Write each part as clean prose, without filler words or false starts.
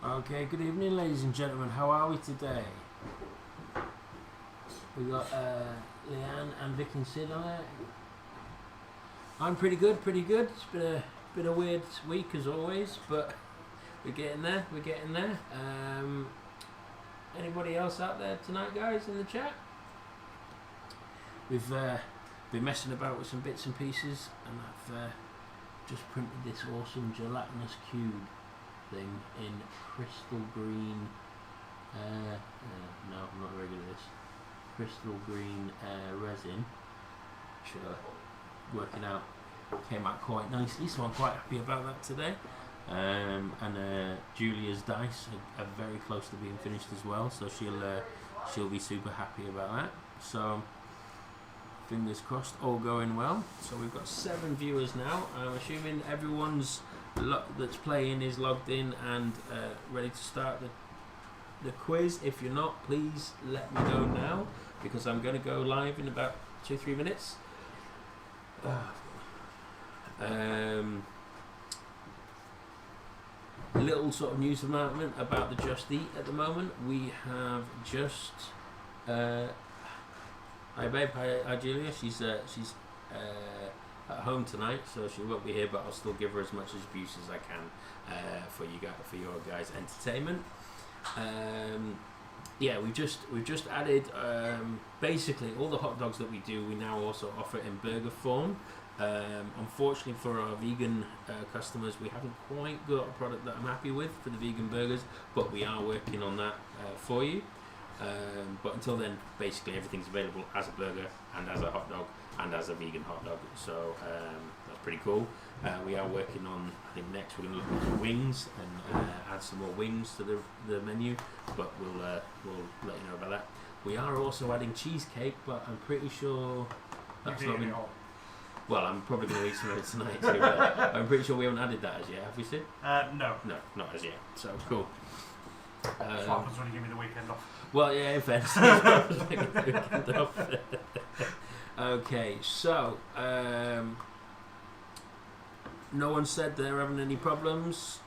Okay, good evening, ladies and gentlemen. How are we today? We got Leanne and Vic and Sid on it. I'm pretty good. It's been a weird week as always, but we're getting there. Anybody else out there tonight, guys, in the chat? We've been messing about with some bits and pieces, and I've just printed this awesome gelatinous cube thing in crystal green. No, I'm not very good at this. Crystal green resin. Sure, working out, came out quite nicely, so I'm quite happy about that today. And Julia's dice are very close to being finished as well, so she'll be super happy about that. So fingers crossed, all going well. So we've got 7 viewers now. I'm assuming everyone's that's playing is logged in and ready to start the quiz. If you're not, please let me know now, because I'm going to go live in about 2-3 minutes. Little sort of news announcement about the Just Eat at the moment. We have just hi babe, hi Julia. She's at home tonight, so she won't be here, but I'll still give her as much abuse as I can for your guys' entertainment. Yeah, we've just added basically all the hot dogs that we do. We now also offer in burger form. Unfortunately for our vegan customers, we haven't quite got a product that I'm happy with for the vegan burgers, but we are working on that for you. But until then, basically everything's available as a burger and as a hot dog and as a vegan hot dog. So that's pretty cool. We are working on, I think next we're going to look at wings and add some more wings to the menu, but we'll let you know about that. We are also adding cheesecake, but I'm pretty sure that's not been... Well, I'm probably going to eat some of it tonight too, but I'm pretty sure we haven't added that as yet, have we, Sid? No. No, not as yet. So, cool. That's what happens when you give me the weekend off. Well, yeah, in fairness. Okay, so, no one said they're having any problems,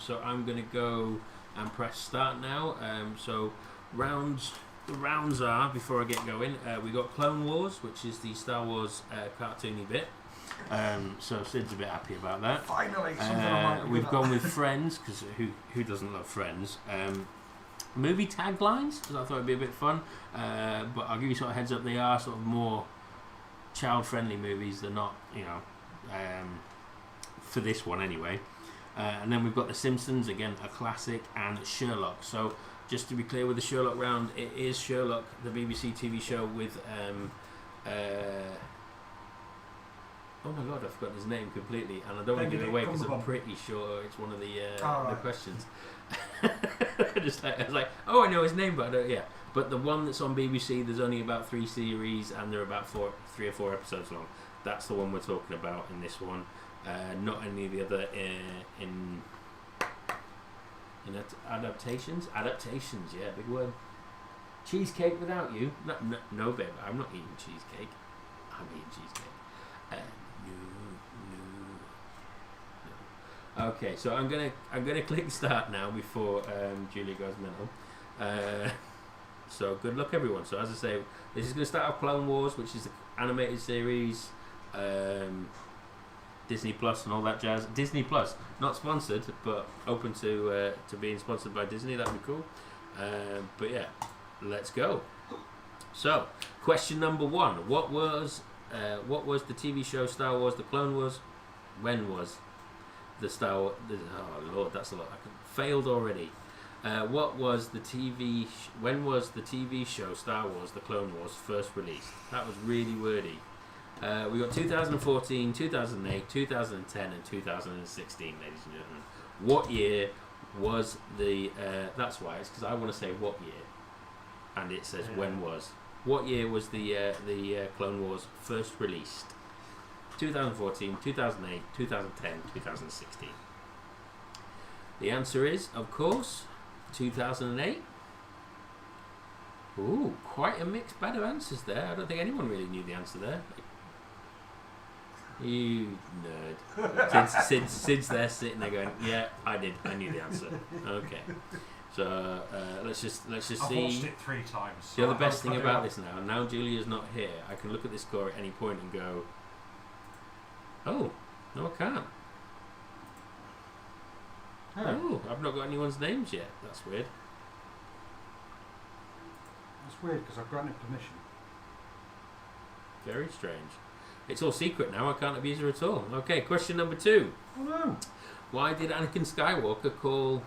so I'm going to go and press start now. So, the rounds are, before I get going, we got Clone Wars, which is the Star Wars cartoony bit. So Sid's a bit happy about that. Finally, we've gone with Friends, because who doesn't love Friends? Movie taglines, because I thought it'd be a bit fun. But I'll give you sort of heads up, they are sort of more child-friendly movies. They're not, for this one anyway. And then we've got The Simpsons, again, a classic, and Sherlock. So just to be clear with the Sherlock round, it is Sherlock, the BBC TV show with oh my god, I forgot his name completely, and I don't want to give it away because I'm pretty sure it's one of the questions. I was like, oh, I know his name, but I don't. Yeah, but the one that's on BBC, there's only about 3 series, and they're about 3 or 4 episodes long. That's the one we're talking about in this one. Not any of the other in adaptations. Adaptations, yeah, big word. Cheesecake without you? No, babe, I'm not eating cheesecake. I'm eating cheesecake. No. Okay, so I'm gonna click start now before Julia goes mental. So good luck, everyone. So as I say, this is gonna start off Clone Wars, which is the animated series. Disney Plus and all that jazz. Disney Plus, not sponsored, but open to being sponsored by Disney. That'd be cool. But yeah, let's go. So, question number 1: What was the TV show Star Wars: The Clone Wars? When was the Star Wars? Oh Lord, that's a lot. I failed already. What was the TV? When was the TV show Star Wars: The Clone Wars first released? That was really wordy. We got 2014, 2008, 2010, and 2016, ladies and gentlemen. What year was the? That's why it's because I want to say what year, and it says when was. What year was the Clone Wars first released? 2014, 2008, 2010, 2016. The answer is, of course, 2008. Ooh, quite a mixed bag of answers there. I don't think anyone really knew the answer there. You nerd. Since they're sitting there going, yeah, I knew the answer. Okay. So let's just I've see. watched it 3 times. The other best thing about this now Julia's not here, I can look at this score at any point and go, oh, no, I can't. Oh, I've not got anyone's names yet. That's weird. It's weird because I've granted permission. Very strange. It's all secret now. I can't abuse her at all. Okay, question number 2. Oh no. Why did Anakin Skywalker call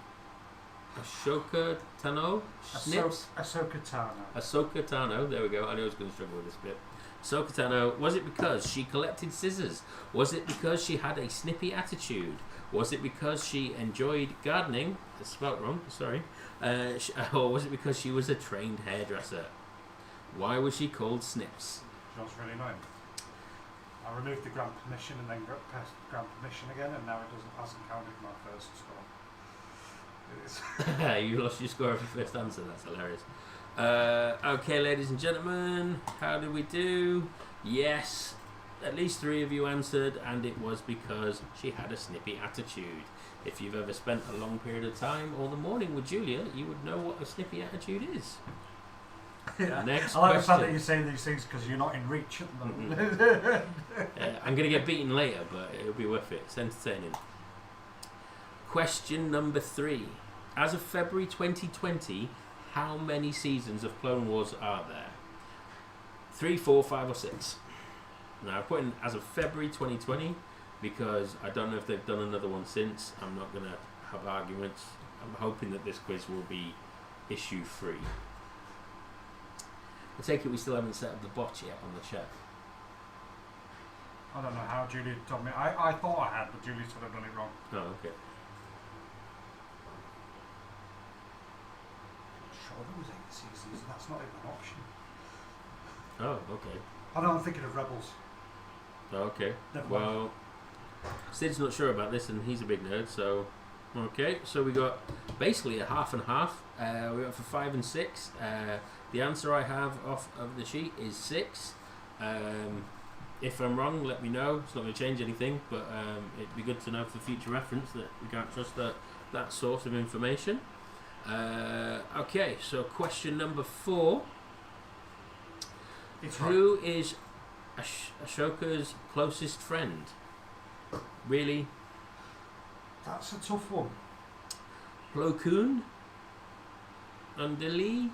Ashoka Tano Snips? Ahsoka Tano. Ahsoka Tano. There we go. I knew I was going to struggle with this bit. Ahsoka Tano. Was it because she collected scissors? Was it because she had a snippy attitude? Was it because she enjoyed gardening? That's spelled wrong. Sorry. Or was it because she was a trained hairdresser? Why was she called Snips? She was really annoying. I removed the grant permission and then grant permission again, and now it hasn't counted my first score. It is. You lost your score of your first answer. That's hilarious. Okay, ladies and gentlemen, how did we do? Yes, at least 3 of you answered, and it was because she had a snippy attitude. If you've ever spent a long period of time or the morning with Julia, you would know what a snippy attitude is. Yeah. Next I like question. the fact that you're saying these things because you're not in reach at the moment. I'm going to get beaten later, but it'll be worth it. It's entertaining. Question number 3. As of February 2020, how many seasons of Clone Wars are there? 3, 4, 5 or 6? Now, I put in as of February 2020 because I don't know if they've done another one since. I'm not going to have arguments. I'm hoping that this quiz will be issue free. I take it we still haven't set up the bot yet on the chat. I don't know how Julie told me. I thought I had, but Julie said I've done it wrong. Oh, okay. Sure, there was 8 seasons. That's not even an option. Oh, okay. I know, I'm thinking of Rebels. Okay. Never mind. Well, Sid's not sure about this, and he's a big nerd, so... Okay, so we got basically a half and half. We went for 5 and 6. The answer I have off of the sheet is 6. If I'm wrong, let me know. It's not going to change anything, but it'd be good to know for future reference that we can't trust that source of information. Okay, so question number 4. Who is Ashoka's closest friend? Really? That's a tough one. Plo Koon? Unduli?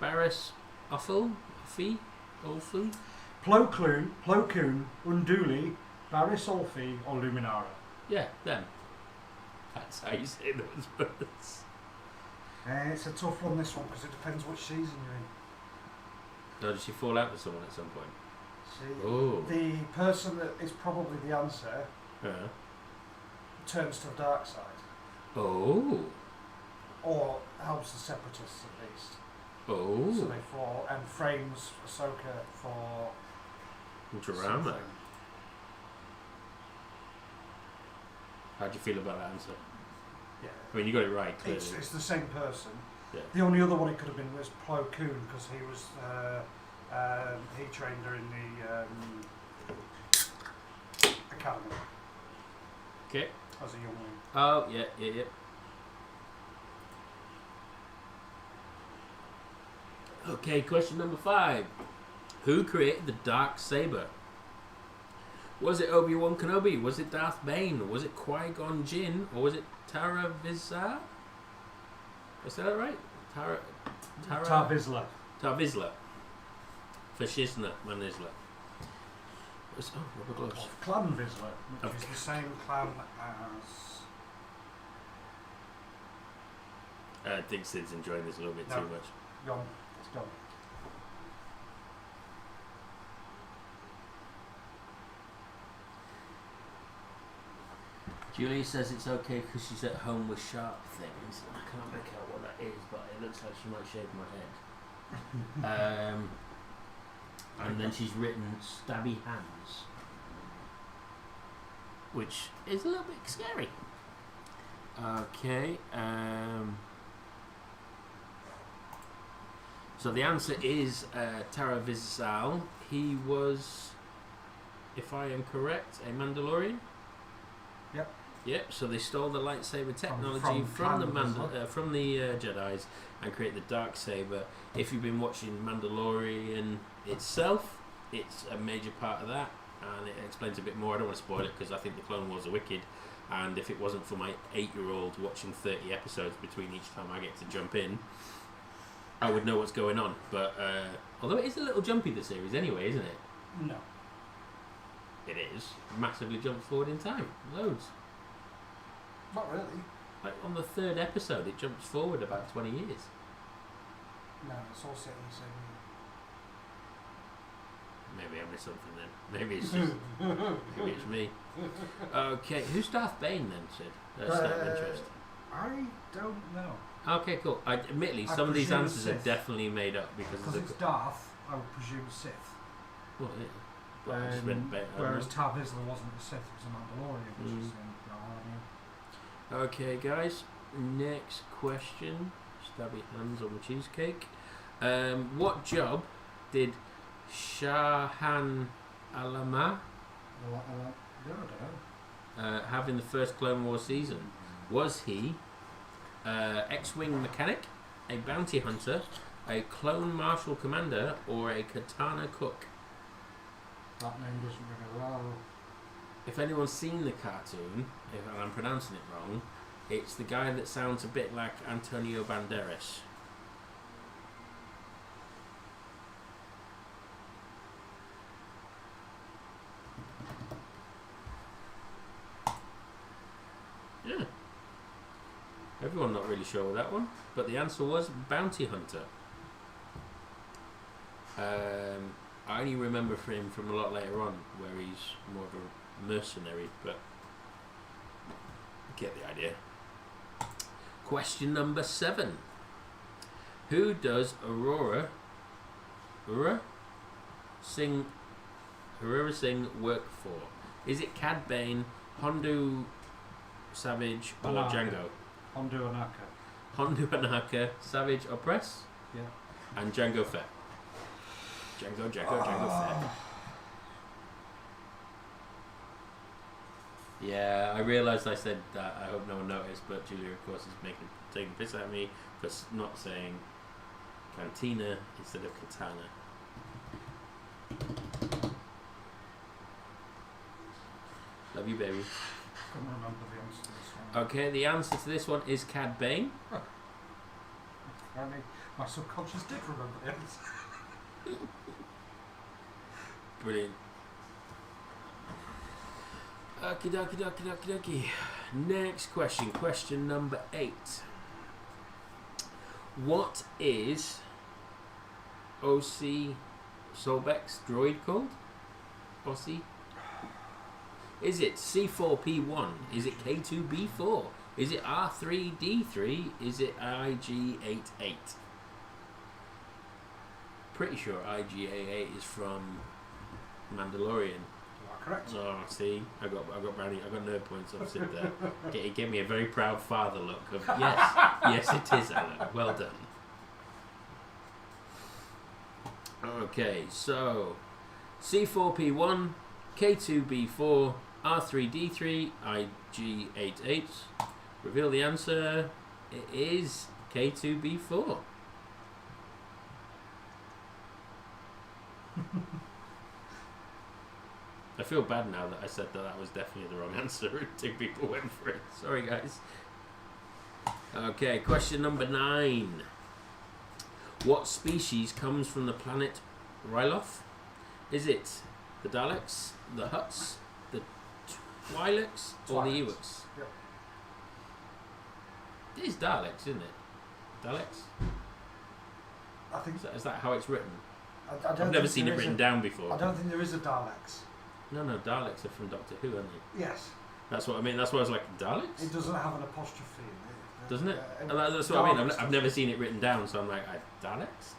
Barriss Offal? Offie? Olfie? Plo Koon, Unduli, Barriss Olfie, or Luminara. Yeah, them. That's how you say those words. It's a tough one, this one, because it depends which season you're in. No, did she fall out with someone at some point? See, Oh. the person that is probably the answer turns to the dark side. Oh. Or helps the separatists at least. Oh. So they fall and frames Ahsoka for Drama. something. How do you feel about that answer? Yeah. I mean, you got it right, clearly. It's the same person. Yeah. The only other one it could have been was Plo Koon because he was he trained her in the academy. Okay. As a youngling. Oh, yeah. Okay, question number 5. Who created the Dark Saber? Was it Obi-Wan Kenobi? Was it Darth Bane? Was it Qui-Gon Jinn? Or was it Tara Vizsla? Did I say that right? Tar Vizsla. Tar Vizsla. Fascisna Manisla. Oh, rubber gloves. Of Clan Vizsla, which is the same clan as... I think Sid's enjoying this a little bit too much. Gone. It's gone. Julie says it's okay because she's at home with sharp things. I can't make out what that is, but it looks like she might shave my head. And then she's written stabby hands, which is a little bit scary. Okay. So the answer is Tara Vizsla. He was if I am correct, a Mandalorian. Yep. Yep. So they stole the lightsaber technology from from the Canada, Jedi's and create the dark saber. If you've been watching Mandalorian itself, it's a major part of that, and it explains a bit more. I don't want to spoil it because I think the Clone Wars are wicked, and if it wasn't for my 8-year-old watching 30 episodes between each time I get to jump in, I would know what's going on. But although it is a little jumpy, the series anyway, isn't it? No. It is. Massively jumps forward in time. Loads. Not really. Like on the 3rd episode, it jumps forward about 20 years. No, it's all set in the same Maybe I missed something then. Maybe it's just, maybe it's me. Okay, who's Darth Bane then, Sid? That's out of interest. I don't know. Okay, cool. Admittedly, some of these answers are definitely made up because it's Darth, I would presume Sith. Well, yeah. But I just went whereas Tar Vizsla wasn't a Sith, it was a Mandalorian, which is Okay, guys. Next question. Stabby hands on the cheesecake. What job did Shahan Alama have in the first Clone Wars season? Was he X-Wing mechanic, a bounty hunter, a clone martial commander, or a katana cook? That name doesn't ring a bell. If anyone's seen the cartoon, and I'm pronouncing it wrong, it's the guy that sounds a bit like Antonio Banderas. Yeah. Everyone not really sure with that one, but the answer was bounty hunter. I only remember him from a lot later on, where he's more of a mercenary, but get the idea. Question number 7. Who does Aurora Singh work for? Is it Cad Bane, Hondo Savage, or Django? Hondo Anaka, Savage or Press? Yeah. And Django Fett. Django Fett. Yeah, I realised I said that. I hope no one noticed, but Julia, of course, is taking a piss at me for not saying cantina instead of katana. Love you, baby. I can't remember the answer to this one. Okay, the answer to this one is Cad Bane. Apparently, my subconscious did remember the answer. Brilliant. Okie dokie. Next question. Question number 8. What is O.C. Solbeck's droid called? O.C.? Is it C4P1? Is it K2B4? Is it R3D3? Is it IG88? Pretty sure IG88 is from Mandalorian. You are correct. Oh, see, I got brownie. I got nerd points off Sid there. He gave me a very proud father look of yes, it is, Alan. Well done. Okay, so C4P1, K2B4, R3D3, IG88. Reveal the answer. It is K2B4. I feel bad now that I said that was definitely the wrong answer and 2 people went for it. Sorry, guys. Okay, question number 9. What species comes from the planet Ryloth? Is it the Daleks, the Hutts, the Twi'leks, or the Ewoks? Yep. It is Daleks, isn't it? Daleks? I think Is that how it's written? I don't I've never think seen there it is written down before. I don't think there is a Daleks. No, Daleks are from Doctor Who, aren't they? Yes. That's what I mean. That's why I was like, Daleks? It doesn't have an apostrophe in it. Doesn't it? That's what I mean. I've never seen it written down, so I'm like, Daleks?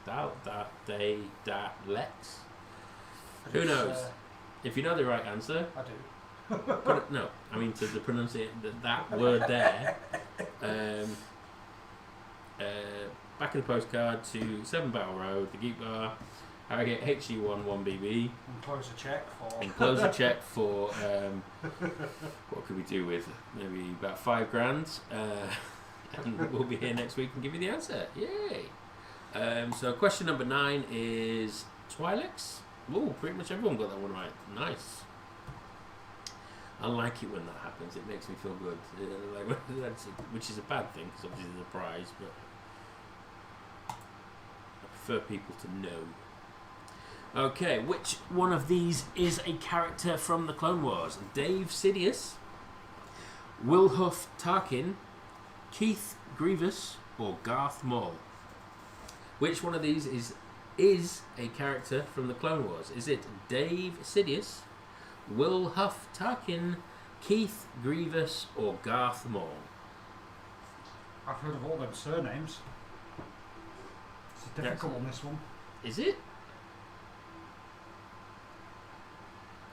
Daleks? Who knows? If you know the right answer, I do. no, I mean to pronounce that word there. Back in the postcard to 7 Battle Road, the Geek Bar. Harrogate HE11BB. Enclose a check for. Enclose a check for what could we do with maybe about £5 and we'll be here next week and give you the answer. Yay! So question number 9 is Twi'leks. Oh, pretty much everyone got that one right. Nice. I like it when that happens. It makes me feel good. Which is a bad thing because obviously there's a prize, but I prefer people to know. Okay, which one of these is a character from the Clone Wars? Dave Sidious, Wilhuff Tarkin, Keith Grievous, or Garth Maul? Which one of these is a character from the Clone Wars? Is it Dave Sidious, Wilhuff Tarkin, Keith Grievous, or Garth Maul? I've heard of all them surnames. It's a difficult one, this one. Is it?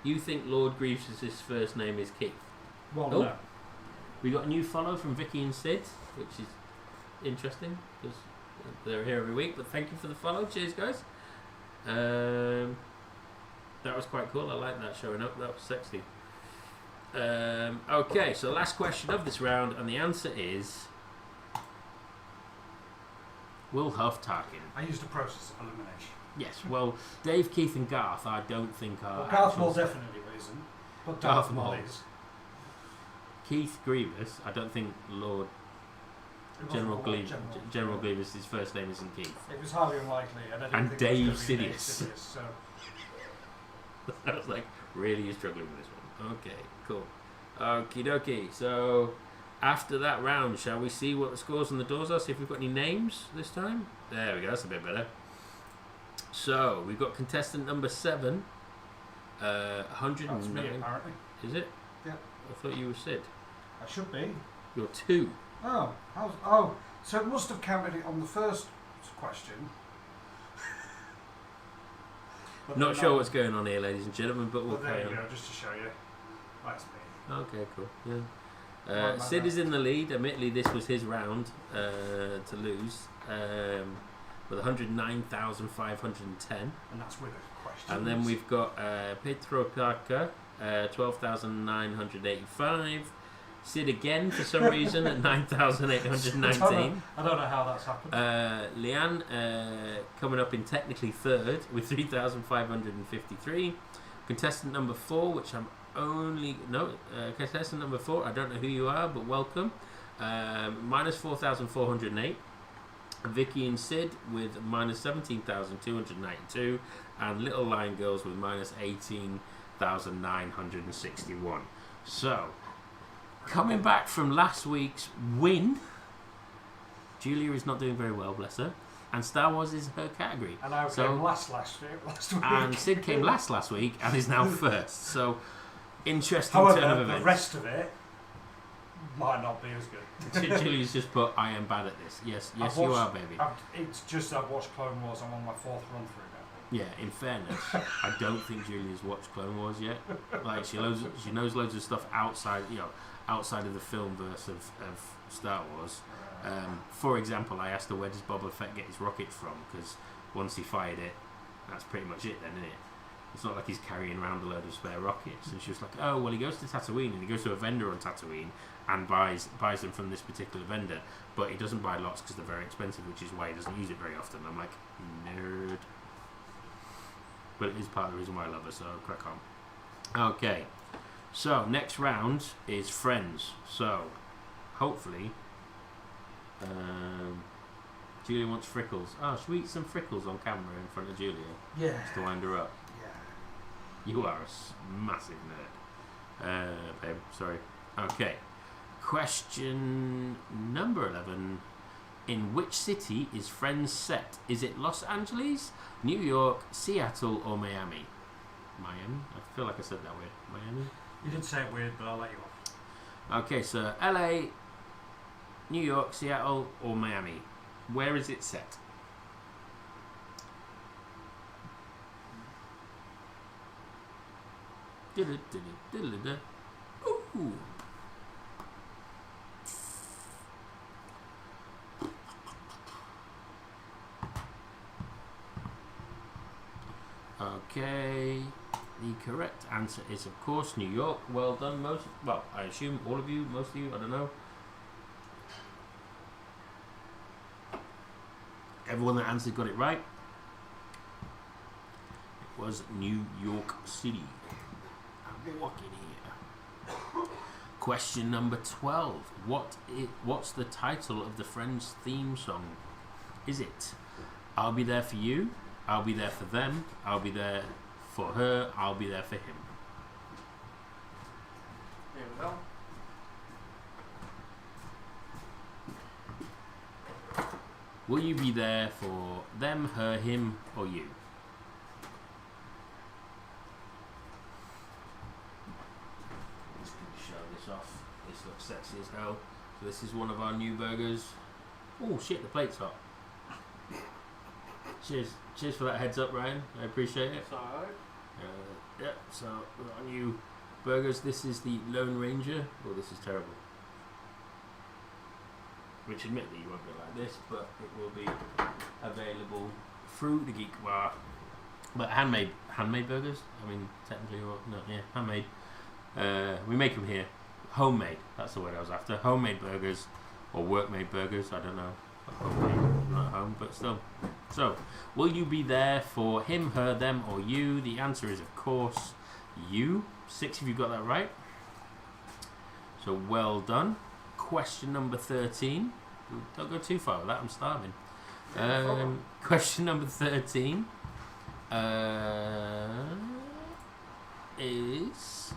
You think Lord Grievous's first name is Keith? Well, Oh. no. We got a new follow from Vicky and Sid, which is interesting because they're here every week. But thank you for the follow. Cheers, guys. That was quite cool. I like that showing up. That was sexy. Okay, so last question of this round, and the answer is Wilhuff Tarkin. I used a process of elimination. Yes, well, Dave, Keith, and Garth, I don't think are. Well, Garth actual- Maul definitely isn't. But Darth Darth Maul Maul. is. Keith Grievous, I don't think Lord General General. Grievous' first name isn't Keith. It was highly unlikely. And I didn't And think Dave it was gonna be Dave Sidious. Sidious, so. I was like, really you're struggling with this one. Okay, cool. Okie dokie. So, after that round, shall we see what the scores on the doors are? See if we've got any names this time? There we go, that's a bit better. So, we've got contestant number 7. 109. That's me, apparently. Is it? Yeah. I thought you were Sid. I should be. You're 2. Oh, so it must have counted it on the first question. But Not then sure I- what's going on here, ladies and gentlemen, but we'll But there carry you on. go, just to show you. That's me. Okay, cool. Yeah. Right, Sid right. is in the lead. Admittedly, this was his round to lose with 109,510. And that's with a question. And then we've got Pedro Parker, 12,985. Sid again for some reason at 9,819. I don't know how that's happened. Leanne coming up in technically third with 3,553. Contestant number 4, which I'm contestant number 4, I don't know who you are, but welcome. Minus 4,408. Vicky and Sid with minus 17,292. And Little Lion Girls with minus 18,961. So, coming back from last week's win, Julia is not doing very well, bless her. And Star Wars is her category. And I So- came last week. And Sid came last week and is now first. So, interesting However, turn of the events. rest of it might not be as good. Julia's just put, I am bad at this. Yes, I've you watched- are, baby. It's just I've watched Clone Wars. I'm on my 4th run through now. Yeah, in fairness, I don't think Julia's watched Clone Wars yet. Like she knows loads of stuff outside of the film verse of Star Wars. For example, I asked her where does Boba Fett get his rocket from, because once he fired it, that's pretty much it then, isn't it? It's not like he's carrying around a load of spare rockets. And she was like, oh, well, he goes to Tatooine and he goes to a vendor on Tatooine and buys them from this particular vendor, but he doesn't buy lots because they're very expensive, which is why he doesn't use it very often. I'm like, nerd. But it is part of the reason why I love her, so crack on. Okay, so next round is Friends. So, hopefully, Julia wants frickles. Oh, should we eat some frickles on camera in front of Julia Yeah. just to wind her up? Yeah. You are a massive nerd. Babe, sorry. Okay. Question number 11. In which city is Friends set? Is it Los Angeles, New York, Seattle, or Miami? Miami? I feel like I said that weird. Miami? You did say it weird, but I'll let you off. Okay, so LA, New York, Seattle, or Miami? Where is it set? Ooh. answer is, of course, New York. Well done, well, I assume all of you, most of you, I don't know. Everyone that answered got it right. It was New York City. I'm walking here. Question number 12. What's the title of the Friends theme song? Is it I'll Be There For You, I'll Be There For Them, I'll Be There For Her, I'll Be There For Him? Here we go. Will you be there for them, her, him, or you? I'm just going to show this off. This looks sexy as hell. So this is one of our new burgers. Oh shit, the plate's hot. Cheers. Cheers for that heads up, Ryan. I appreciate it. It's alright. Yeah, so we've got our new burgers. This is the Lone Ranger. Oh, this is terrible. Which admittedly you won't be like this, but it will be available through the Geek Bar. But handmade burgers. I mean, technically, handmade. We make them here, homemade. That's the word I was after. Homemade burgers or work-made burgers. I don't know. Homemade, not at home, but still. So, will you be there for him, her, them, or you? The answer is, of course, you. 6 of you got that right. So well done. Question number 13. Don't go too far with that, I'm starving. Question number 13 is,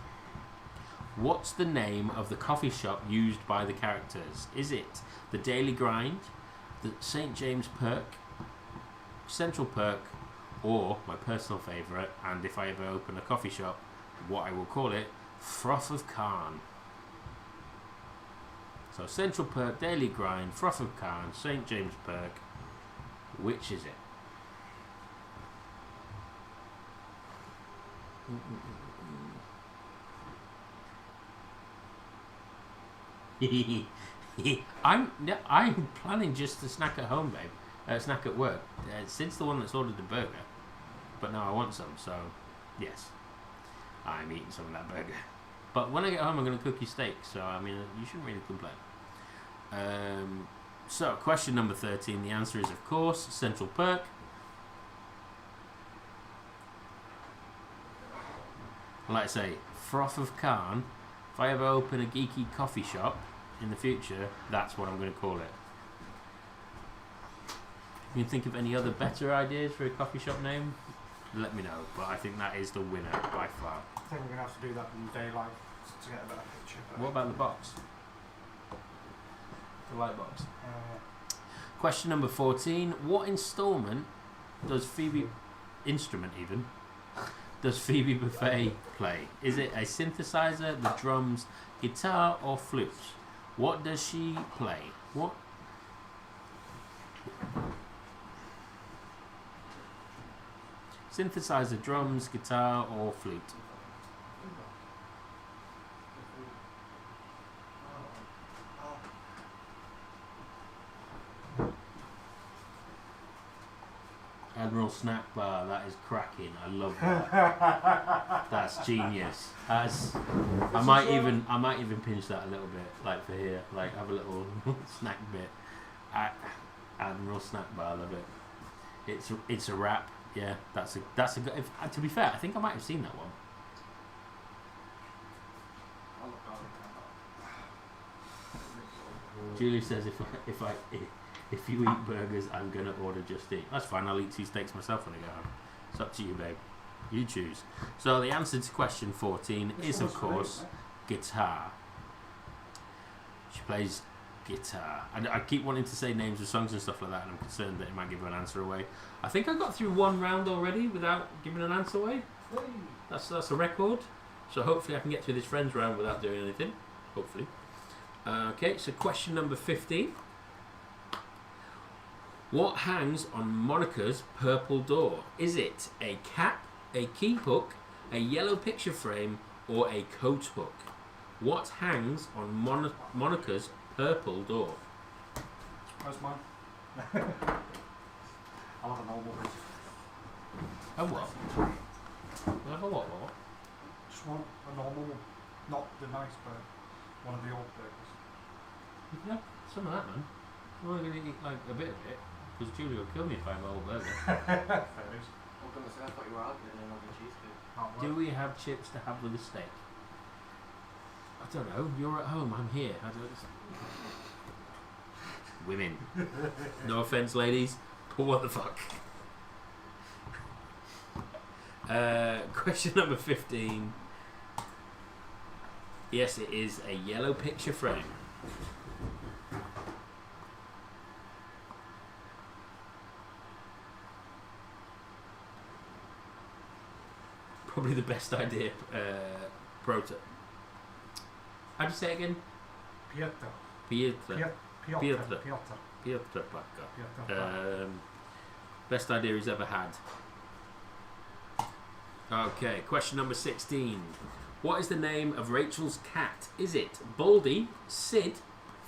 what's the name of the coffee shop used by the characters? Is it the Daily Grind, the St. James Perk, Central Perk, or my personal favourite, and if I ever open a coffee shop, what I will call it, Froth of Khan? So Central Perk, Daily Grind, Froth of Khan, St. James Perk. Which is it? I'm planning just to snack at home, babe. Snack at work. Since the one that's ordered the burger, but now I want some. So yes, I'm eating some of that burger. But when I get home, I'm going to cook you steak. So I mean, you shouldn't really complain. So, question number 13, the answer is, of course, Central Perk. Like I say, Froth of Khan. If I ever open a geeky coffee shop in the future, that's what I'm going to call it. You can think of any other better ideas for a coffee shop name? Let me know, but I think that is the winner by far. I think we're going to have to do that in daylight to get a better picture. What about the box? The light box. Question number 14. What instrument does Phoebe Buffet play? Is it a synthesizer, the drums, guitar, or flute? What does she play? What? Synthesizer, drums, guitar, or flute? Admiral Snack Bar, that is cracking. I love that. That's genius. I might even pinch that a little bit, like for here, like have a little snack bit. Admiral Snack Bar, I love it. It's a wrap. Yeah, that's a good. To be fair, I think I might have seen that one. Julie says if you eat burgers, I'm gonna order Just Eat. That's fine. I'll eat 2 steaks myself when I go home. It's up to you, babe. You choose. So the answer to question 14 is, of course, guitar. She plays guitar. And I keep wanting to say names of songs and stuff like that, and I'm concerned that it might give an answer away. I think I got through 1 round already without giving an answer away. That's a record. So hopefully I can get through this friends round without doing anything. Hopefully. Okay, so question number 15. What hangs on Monica's purple door? Is it a cap, a key hook, a yellow picture frame, or a coat hook? What hangs on Monica's purple door? Where's mine? I'll have a normal one. A what? I'll have a what? Just want a normal one. Not the nice burger. One of the old burgers. You can have some of that, man. I'm only going to eat like a bit of it, because Julie will kill me if I have a whole burger. Fair is. I'm gonna say I thought you were arguing and having cheesecake. Can't Do work. we have chips to have with a steak? I don't know. You're at home. I'm here. I don't. Women. No offense, ladies, but what the fuck? Question number 15. Yes, it is a yellow picture frame. Probably the best idea. Proto. How do you say it again? Pietra. Pietra. Pietra. Pietra Pacca. Pietra. Best idea he's ever had. Okay, question number 16. What is the name of Rachel's cat? Is it Baldy, Sid,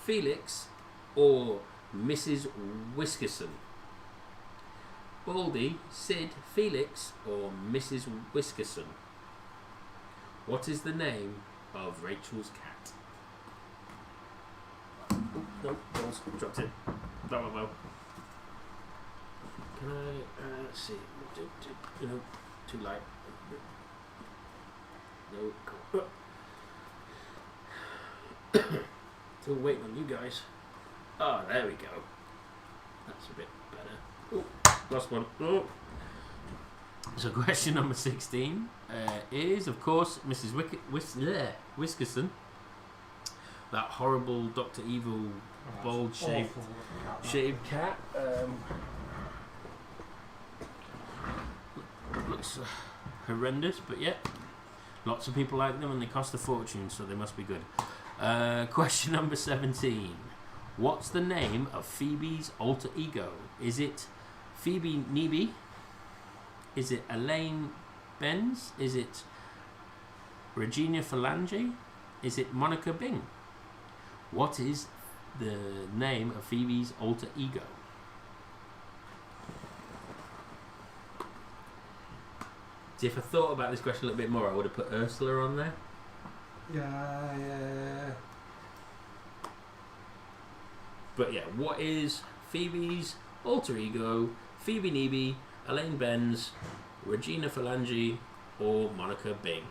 Felix, or Mrs. Whiskerson? Baldy, Sid, Felix, or Mrs. Whiskerson? What is the name of Rachel's cat? Oh, no, balls dropped it. That one well. Can I, let's see, no, too light. No, still waiting on you guys. Oh, there we go. That's a bit better. Oh, last one. Oh. So question number 16 is, of course, Mrs. Whiskerson. That horrible Dr. Evil, shaved cat. Looks horrendous, but yeah. Lots of people like them and they cost a fortune, so they must be good. Question number 17. What's the name of Phoebe's alter ego? Is it Phoebe Neebe? Is it Elaine Benz? Is it Regina Phalange? Is it Monica Bing? What is the name of Phoebe's alter ego? See, if I thought about this question a little bit more, I would have put Ursula on there. Yeah. But yeah, what is Phoebe's alter ego? Phoebe Neebe, Elaine Benz, Regina Phalange, or Monica Bing?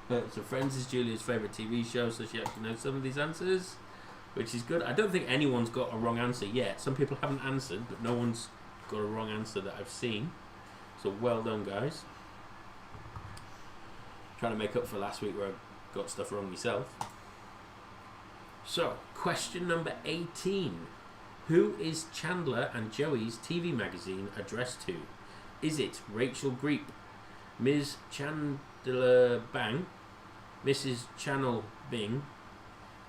So Friends is Julia's favourite TV show, so she actually knows some of these answers, which is good. I don't think anyone's got a wrong answer yet. Some people haven't answered, but no one's got a wrong answer that I've seen. So well done, guys. Trying to make up for last week where I got stuff wrong myself. So, question number 18. Who is Chandler and Joey's TV magazine addressed to? Is it Rachel Greep, Ms. Chandler Bang, Mrs. Channel Bing,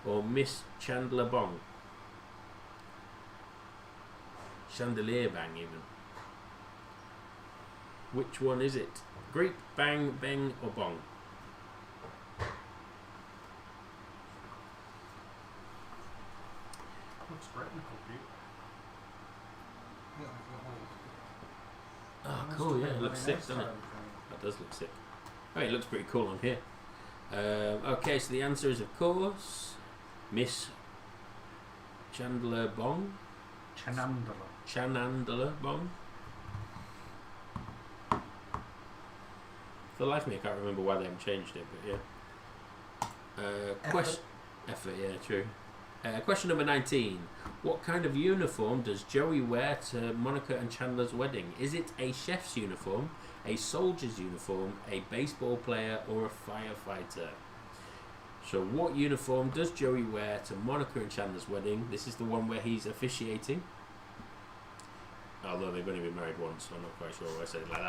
or Miss Chandler Bong? Chandelier Bang, even. Which one is it? Greep, Bang, Beng, or Bong? Looks great in the computer. Oh, cool, yeah, it looks sick, doesn't it? That does look sick. I mean, it looks pretty cool on here. Okay, so the answer is, of course, Miss Chandler Bong. Chanandala Bong. For the life of me, I can't remember why they haven't changed it, but yeah. Effort, yeah, true. Question number 19. What kind of uniform does Joey wear to Monica and Chandler's wedding? Is it a chef's uniform, a soldier's uniform, a baseball player, or a firefighter? So what uniform does Joey wear to Monica and Chandler's wedding? This is the one where he's officiating. Although they've only been married once, so I'm not quite sure why I said it like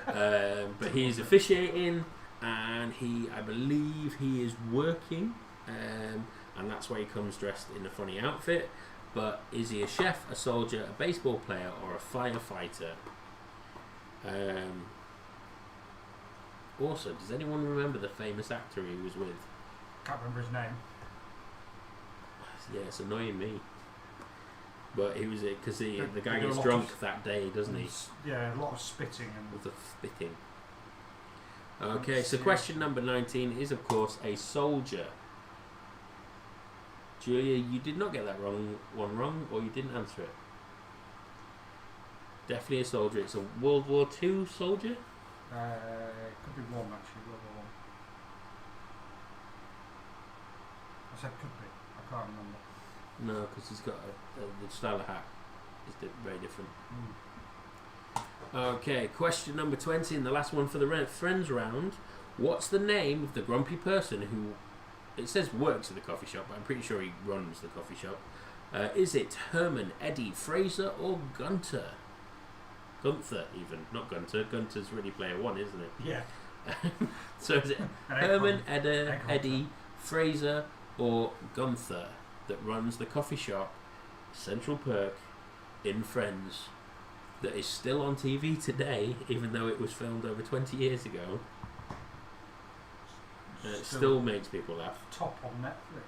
that. But he's officiating, and I believe he is working, and that's why he comes dressed in a funny outfit. But is he a chef, a soldier, a baseball player, or a firefighter? Also, does anyone remember the famous actor he was with? Can't remember his name. Yeah, it's annoying me. But he was it because the guy They do a gets lot drunk of- that day, doesn't he? Yeah, a lot of spitting and With the spitting. Okay, so question number 19 is of course a soldier. Julia, you did not get that wrong, or you didn't answer it. Definitely a soldier. It's a World War II soldier. could be one actually. World War One. I said could be. I can't remember. No, because he's got the style of hat is very different. Okay, question number 20 and the last one for the friends round. What's the name of the grumpy person who, it says works at the coffee shop, but I'm pretty sure he runs the coffee shop. Is it Herman, Eddie, Fraser, or Gunter? Gunther, even, not Gunter. Gunter's really player one, isn't it? Yeah. So is it Herman, Eddie, Fraser, or Gunther that runs the coffee shop, Central Perk, in Friends, that is still on TV today, even though it was filmed over 20 years ago? It still makes people laugh. Top on Netflix.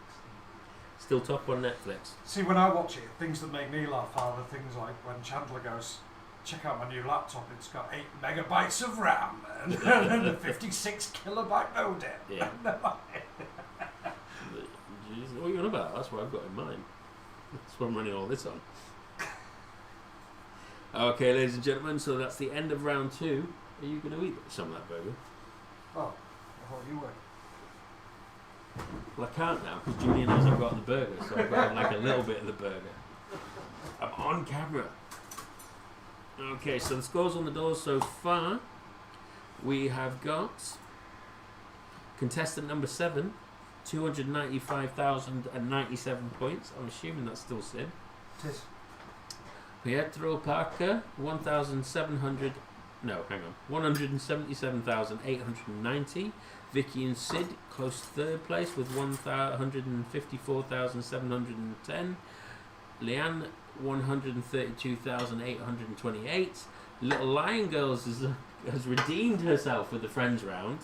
Still top on Netflix. See, when I watch it, things that make me laugh are the things like when Chandler goes, check out my new laptop, it's got 8 megabytes of RAM and a 56 kilobyte modem. Yeah. Jeez, what are you on about? That's what I've got in mind. That's what I'm running all this on. Okay, ladies and gentlemen, so that's the end of round 2. Are you going to eat some of that burger? Oh, I thought you were. Well, I can't now because Julian hasn't got the burger, so I've got like a little bit of the burger. I'm on camera. Okay, so the scores on the doors so far. We have got contestant number 7, 295,097 points. I'm assuming that's still Sid. It is. Pietro Parker, 177,890. Vicky and Sid, close third place with 154,710. Leanne, 132,828. Little Lion Girls has redeemed herself with the Friends round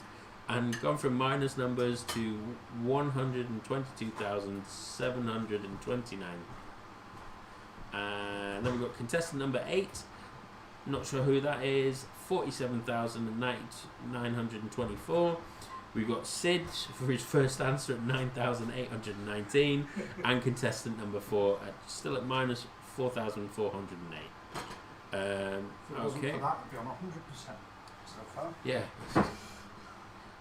and gone from minus numbers to 122,729. And then we've got contestant number 8. Not sure who that is. 47,924. We've got Sid for his first answer at 9,819. And contestant number 4 still at minus 4,408. Okay. For that, it'd be on 100% so far. Yeah.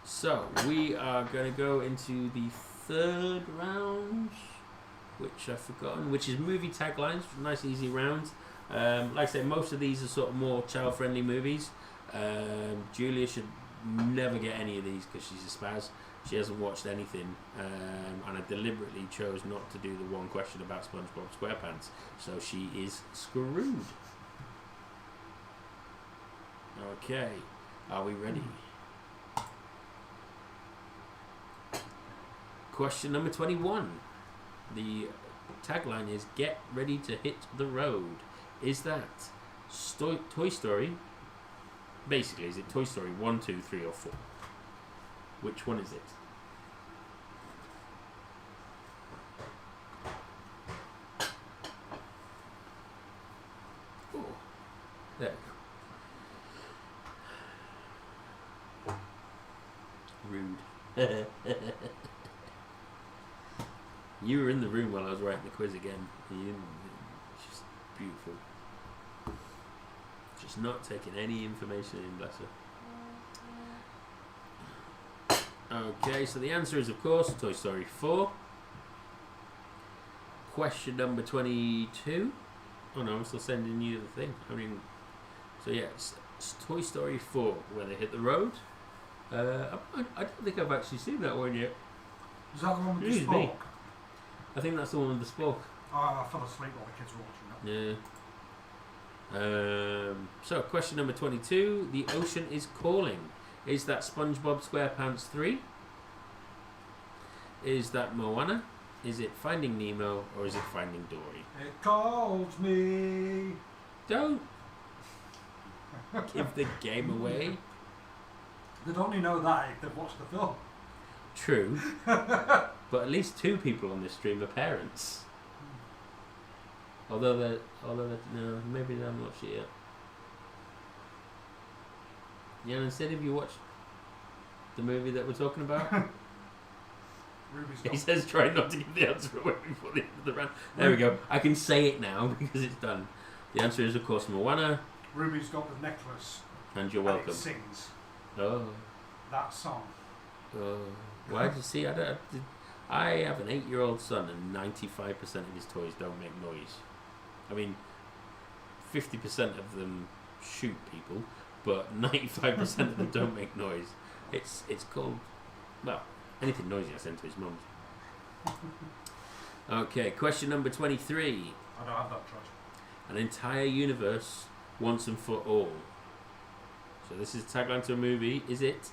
So we are going to go into the third round, which I've forgotten, which is movie taglines. Nice easy round. Like I said, most of these are sort of more child-friendly movies. Julia should never get any of these because she's a spaz. She hasn't watched anything, and I deliberately chose not to do the one question about SpongeBob SquarePants, so she is screwed. Okay, are we ready? Question number 21. The tagline is "Get ready to hit the road." Is that Toy Story? Basically, is it Toy Story 1, 2, 3, or 4? Which one is it? Oh, there we go. Rude. You were in the room while I was writing the quiz again. It's just beautiful. Just not taking any information in, bless her. Okay, so the answer is, of course, Toy Story 4. Question number 22. Oh no, I'm still sending you the thing. So yeah, it's Toy Story 4, where they hit the road. I don't think I've actually seen that one yet. Is that the one with the Excuse me. spork? I think that's the one with the spoke. Oh, I fell asleep while the kids were watching that. Yeah. So, question number 22. The ocean is calling. Is that SpongeBob SquarePants 3? Is that Moana? Is it Finding Nemo? Or is it Finding Dory? It calls me. Don't give the game away. They'd only know that if they've watched the film. True. But at least 2 people on this stream are parents. Although no, maybe they haven't watched it yet. Yeah, and instead, have you watched the movie that we're talking about? Ruby's He got, says try not to give the answer away before the end of the round. There we go. I can say it now because it's done. The answer is, of course, Moana. Ruby's got the necklace. And you're And welcome. it sings Oh. that song. Why do you see? I have an 8-year-old son, and 95% of his toys don't make noise. I mean, 50% of them shoot people, but 95% of them don't make noise. It's called, well, anything noisy I send to his mum's. Okay, question number 23. I don't have that choice. An entire universe, once and for all. So this is the tagline to a movie. Is it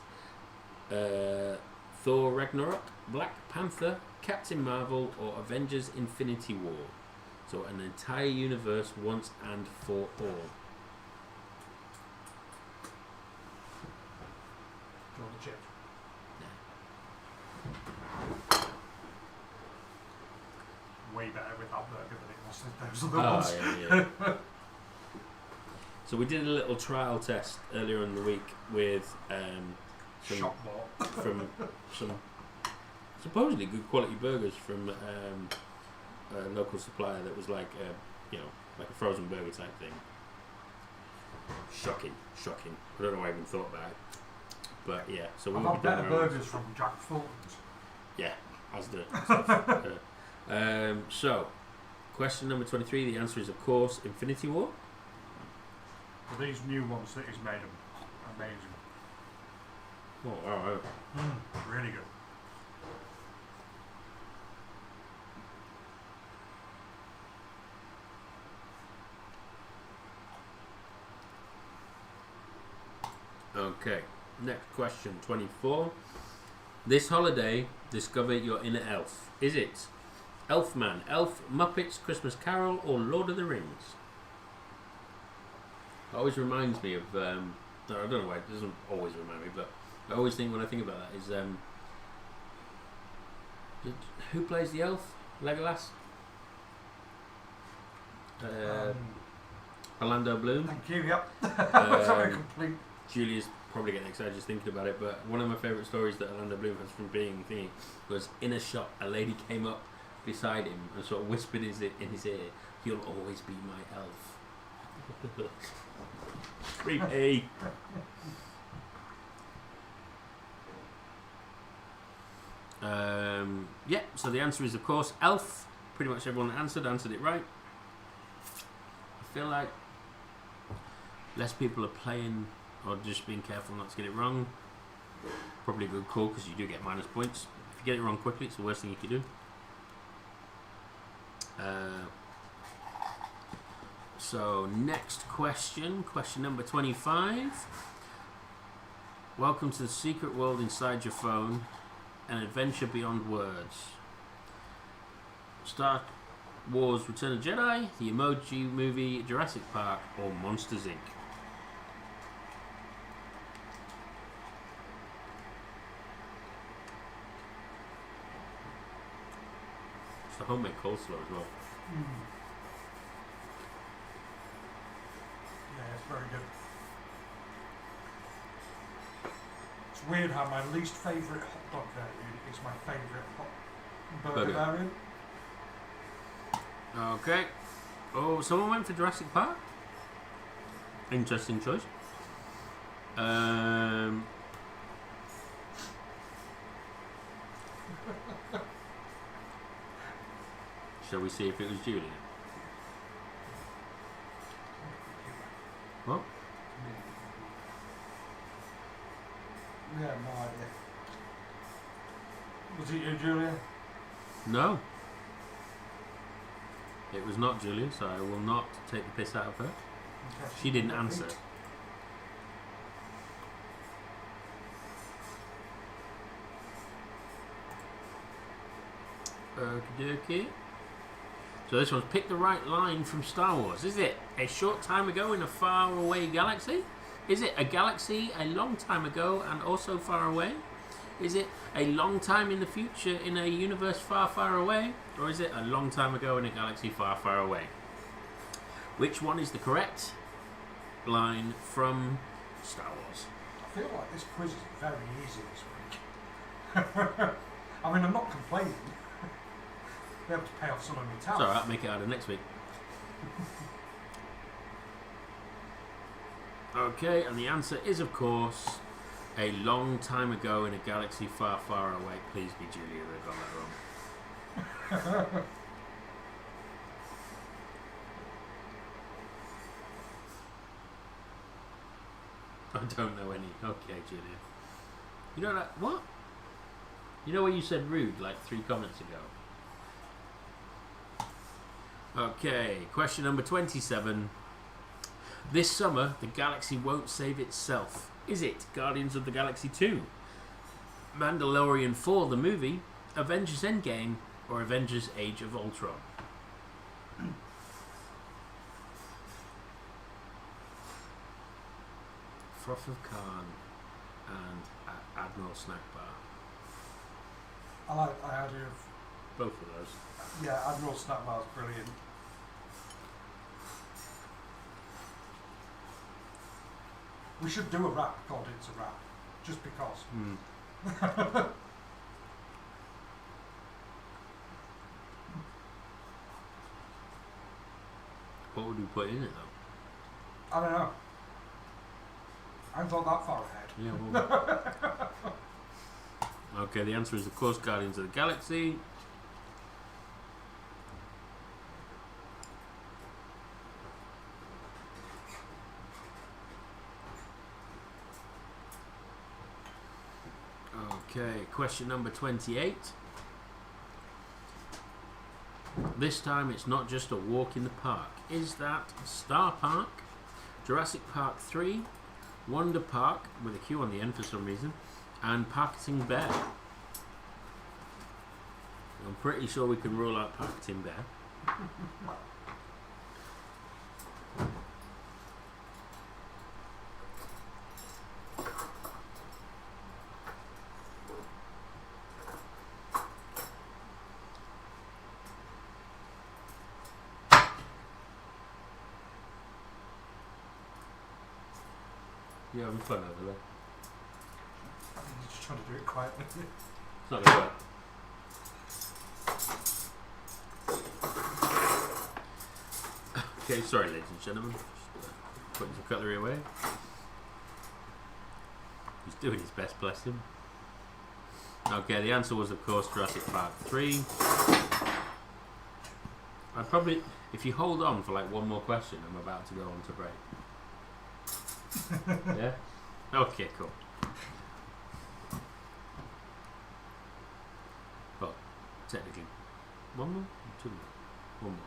Thor Ragnarok, Black Panther, Captain Marvel, or Avengers Infinity War? So an entire universe, once and for all. Do you want the chip? Way better with that burger than it was with those other ones. Yeah. So we did a little trial test earlier in the week with some, Shop bought. from some supposedly good quality burgers from a local supplier that was like like a frozen burger type thing. Shocking. I don't know why I even thought about it. But yeah, so I've we'll had be doing better our own. burgers from Jack Fulton's. Yeah, as the stuff. So, question number 23. The answer is, of course, Infinity War. But these new ones that he's made them amazing. Oh, wow. Really good. Okay, next question, 24. This holiday, discover your inner elf. Is it Elfman, Elf, Muppets, Christmas Carol, or Lord of the Rings? It always reminds me of, I don't know why, it doesn't always remind me, but I always think when I think about that is, who plays the elf? Legolas? Orlando Bloom? Thank you, yep. That's a very complete. Julia's probably getting excited just thinking about it, but one of my favourite stories that Orlando Bloom has from being thingy was in a shop, a lady came up beside him and sort of whispered in his ear, "You'll always be my elf." Creepy. Yeah, so the answer is, of course, elf. Pretty much everyone that answered it right. I feel like less people are playing or just being careful not to get it wrong. Probably a good call because you do get minus points. If you get it wrong quickly, it's the worst thing you can do. So next question number 25. Welcome to the secret world inside your phone, an adventure beyond words. Star Wars Return of the Jedi, the Emoji Movie, Jurassic Park, or Monsters Inc. It's the homemade coleslaw as well. Yeah, it's very good. It's weird how my least favourite hot dog variant is my favourite hot burger variant. Okay. Oh, someone went for Jurassic Park. Interesting choice. Shall we see if it was Julia? What? Yeah, no idea. Was it you, Julia? No. It was not Julia, so I will not take the piss out of her. She didn't answer. Okie dokie. So this one's pick the right line from Star Wars. Is it a short time ago in a far away galaxy? Is it a galaxy a long time ago and also far away? Is it a long time in the future in a universe far, far away? Or is it a long time ago in a galaxy far, far away? Which one is the correct line from Star Wars? I feel like this quiz is very easy this week. I mean, I'm not complaining. Be able to pay off some of my It's talent. alright, make it harder next week. Okay, and the answer is, of course, a long time ago in a galaxy far, far away. Please be Julia, I got that wrong. I don't know any. Okay, Julia. You know that? What? You know where you said rude like 3 comments ago? Okay, question number 27. This summer, the galaxy won't save itself. Is it Guardians of the Galaxy 2, Mandalorian 4 the movie, Avengers Endgame, or Avengers Age of Ultron? Froth of Khan and Admiral Snack Bar. I like the idea of, Both of those. yeah, Admiral Snack Bar's brilliant. We should do a rap called It's a Rap, just because. What would we put in it though? I don't know. I haven't thought that far ahead. Yeah, well. Okay, the answer is of course Guardians of the Galaxy. Okay, question number 28. This time it's not just a walk in the park. Is that Star Park, Jurassic Park 3, Wonder Park, with a Q on the end for some reason, and Parketing Bear? I'm pretty sure we can rule out Parketing Bear. Yeah, I'm fun over there. I think you're just trying to do it quietly. It's not going to work. Okay, sorry, ladies and gentlemen. Just putting some cutlery away. He's doing his best, bless him. Okay, the answer was, of course, Jurassic Park 3. I'd probably, if you hold on for like one more question, I'm about to go on to break. Yeah? Okay, cool. Well, technically, one more? Two more? One more.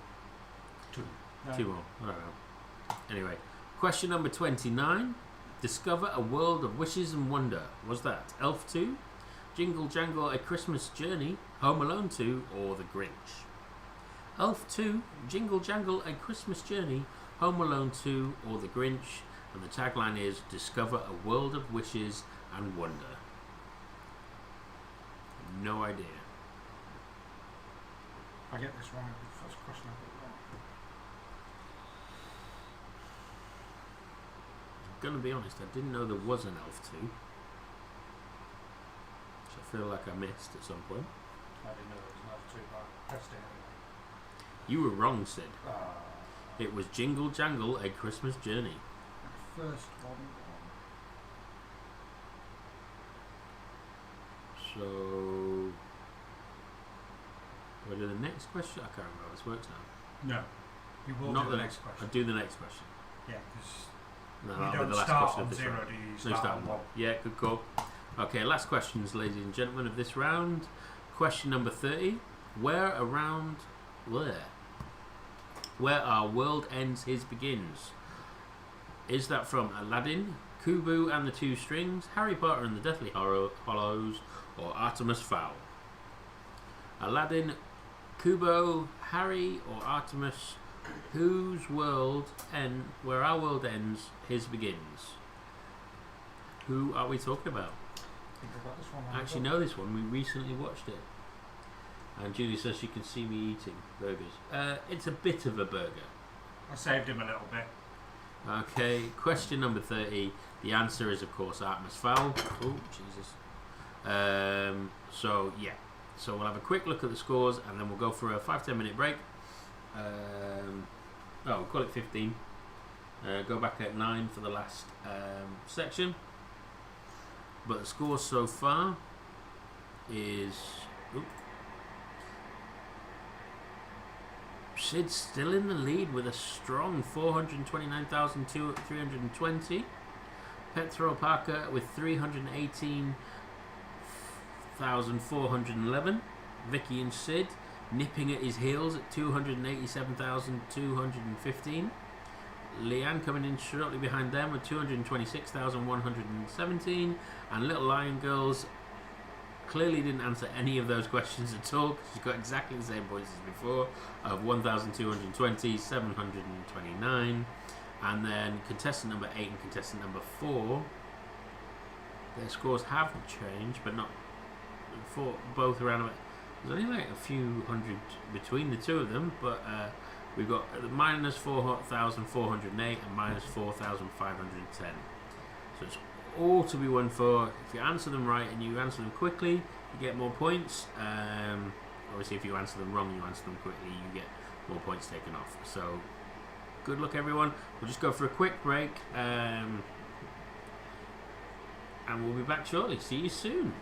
No. 2 more. I don't know. Anyway, question number 29. Discover a world of wishes and wonder. Was that Elf 2, Jingle Jangle A Christmas Journey, Home Alone 2, or The Grinch? Elf 2, Jingle Jangle A Christmas Journey, Home Alone 2, or The Grinch? And the tagline is Discover a world of wishes and wonder. No idea. I get this wrong. The first question I got wrong. I'm gonna be honest, I didn't know there was an Elf 2. Which I feel like I missed at some point. I didn't know there was another two, but I pressed it anyway. You were wrong, Sid. It was Jingle Jangle A Christmas Journey. First one. So, do I do the next question? I can't remember how this works now. No. You will Not do the the next question. I'll do the next question. Yeah, because No, you that'll be don't the last start question on of this 0, round. do you? You No, start start on on 1. one. Yeah, good call. Okay, last questions, ladies and gentlemen, of this round. Question number 30. Where our world ends, his begins. Is that from Aladdin, Kubo and the Two Strings, Harry Potter and the Deathly Hallows, or Artemis Fowl? Aladdin, Kubo, Harry, or Artemis? Where our world ends, his begins. Who are we talking about? I think I got this one. I actually know this one. We recently watched it. And Julie says she can see me eating burgers. It's a bit of a burger. I saved him a little bit. Okay, question number 30. The answer is, of course, Artemis Fowl. Oh, Jesus. So we'll have a quick look at the scores and then we'll go for a 5-10 minute break. We'll call it 15. Go back at 9 for the last section. But the score so far is... Sid's still in the lead with a strong 429,320. Petro Parker with 318,411. Vicky and Sid nipping at his heels at 287,215. Leanne coming in shortly behind them with 226,117. And Little Lion Girls clearly didn't answer any of those questions at all because she's got exactly the same points as before of 1,220, 729. And then contestant number 8 and contestant number 4, their scores have changed, but not for both around about. There's only like a few hundred between the two of them, but we've got minus 4,408 and minus 4,510. So it's all to be won for. If you answer them right and you answer them quickly, you get more points. Obviously, if you answer them wrong and you answer them quickly, you get more points taken off. So good luck, everyone. We'll just go for a quick break, and we'll be back shortly. See you soon.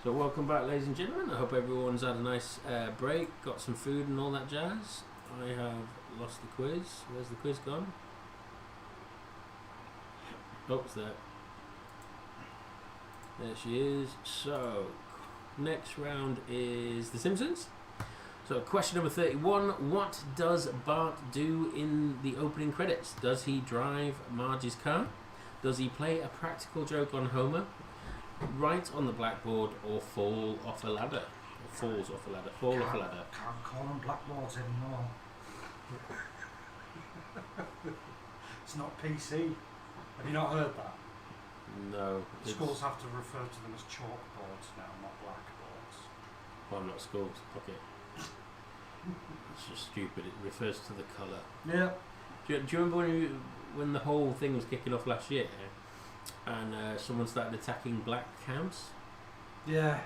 So welcome back, ladies and gentlemen. I hope everyone's had a nice break, got some food and all that jazz. I have lost the quiz. Where's the quiz gone? Oh, it's there. There she is. So, next round is The Simpsons. So, question number 31. What does Bart do in the opening credits? Does he drive Marge's car? Does he play a practical joke on Homer? Write on the blackboard or fall off a ladder? Or falls off a ladder. Fall off a ladder. Can't call them blackboards anymore. It's not PC. Have you not heard that? No. Schools have to refer to them as chalkboards now, not blackboards. Well, I'm not schools. Okay. It's just stupid. It refers to the colour. Yeah. Do you remember when the whole thing was kicking off last year and someone started attacking black cabs? Yeah.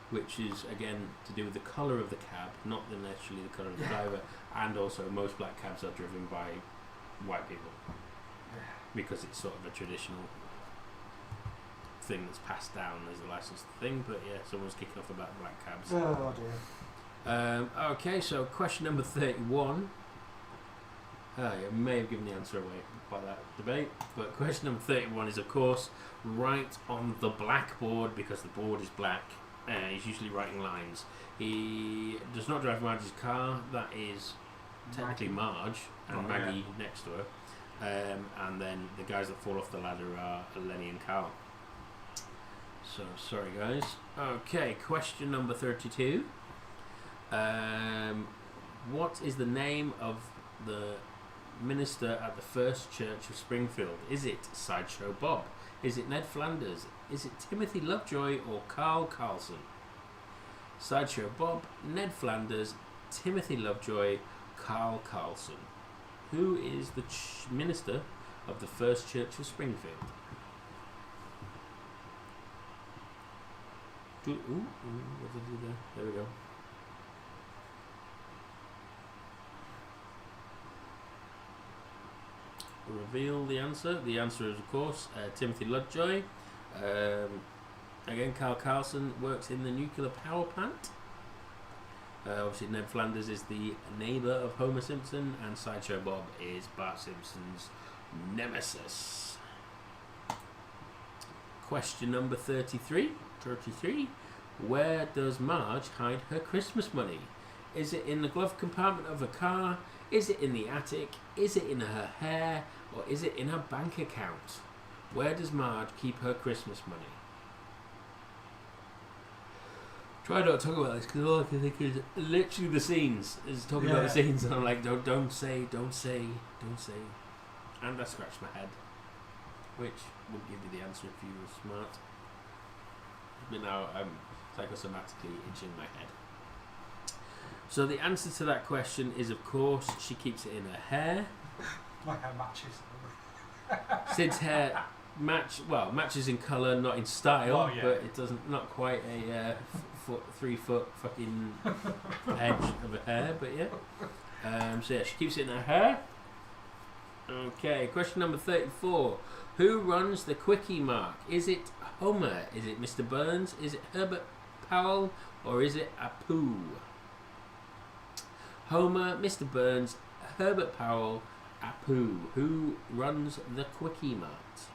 Which is, again, to do with the colour of the cab, not necessarily the colour of the driver. And also, most black cabs are driven by white people. Yeah. Because it's sort of a traditional thing that's passed down as a licensed thing. But yeah, someone's kicking off about black cabs. Oh dear. Okay, so question number 31. I may have given the answer away by that debate, but question number 31 is, of course, write on the blackboard, because the board is black. He's usually writing lines. He does not drive Marge's car. That is technically Marge and Maggie next to her. And then the guys that fall off the ladder are Lenny and Carl. So, sorry guys. Okay, question number 32. What is the name of the minister at the First Church of Springfield? Is it Sideshow Bob? Is it Ned Flanders? Is it Timothy Lovejoy or Carl Carlson? Sideshow Bob, Ned Flanders, Timothy Lovejoy, Carl Carlson. Who is the minister of the First Church of Springfield? What did I do there? There we go. Reveal the answer. The answer is, of course, Timothy Lovejoy. Again, Carl Carlson works in the nuclear power plant. Obviously, Ned Flanders is the neighbour of Homer Simpson, and Sideshow Bob is Bart Simpson's nemesis. Question number 33. Where does Marge hide her Christmas money? Is it in the glove compartment of her car? Is it in the attic? Is it in her hair? Or is it in her bank account? Where does Marge keep her Christmas money? Try not to talk about this, because all I can think is literally the scenes. Is talking about the scenes, and I'm like, don't say. And I scratch my head, which would give you the answer if you were smart. But now I'm psychosomatically itching my head. So the answer to that question is, of course, she keeps it in her hair. My hair matches. Sid's hair matches in colour, not in style, but it doesn't, not quite a 3 foot fucking edge of her hair, but yeah. So yeah, she keeps it in her hair. Okay, question number 34. Who runs the Quickie Mark? Is it Homer? Is it Mr. Burns? Is it Herbert Powell? Or is it Apu? Homer, Mr. Burns, Herbert Powell, Apu. Who runs the Quickie Mart?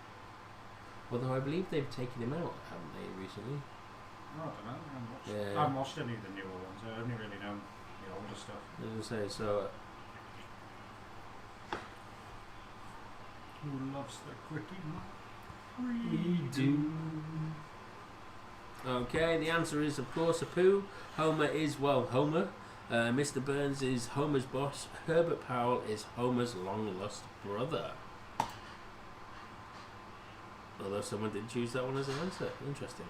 Although I believe they've taken him out, haven't they, recently? I don't know. I haven't watched any of the newer ones. I only really know the older stuff. As I say, so... Who loves the Quickie Mart? We do. Okay, the answer is, of course, Apu. Homer is, Homer. Mr. Burns is Homer's boss. Herbert Powell is Homer's long-lost brother. Although someone did choose that one as an answer. Interesting.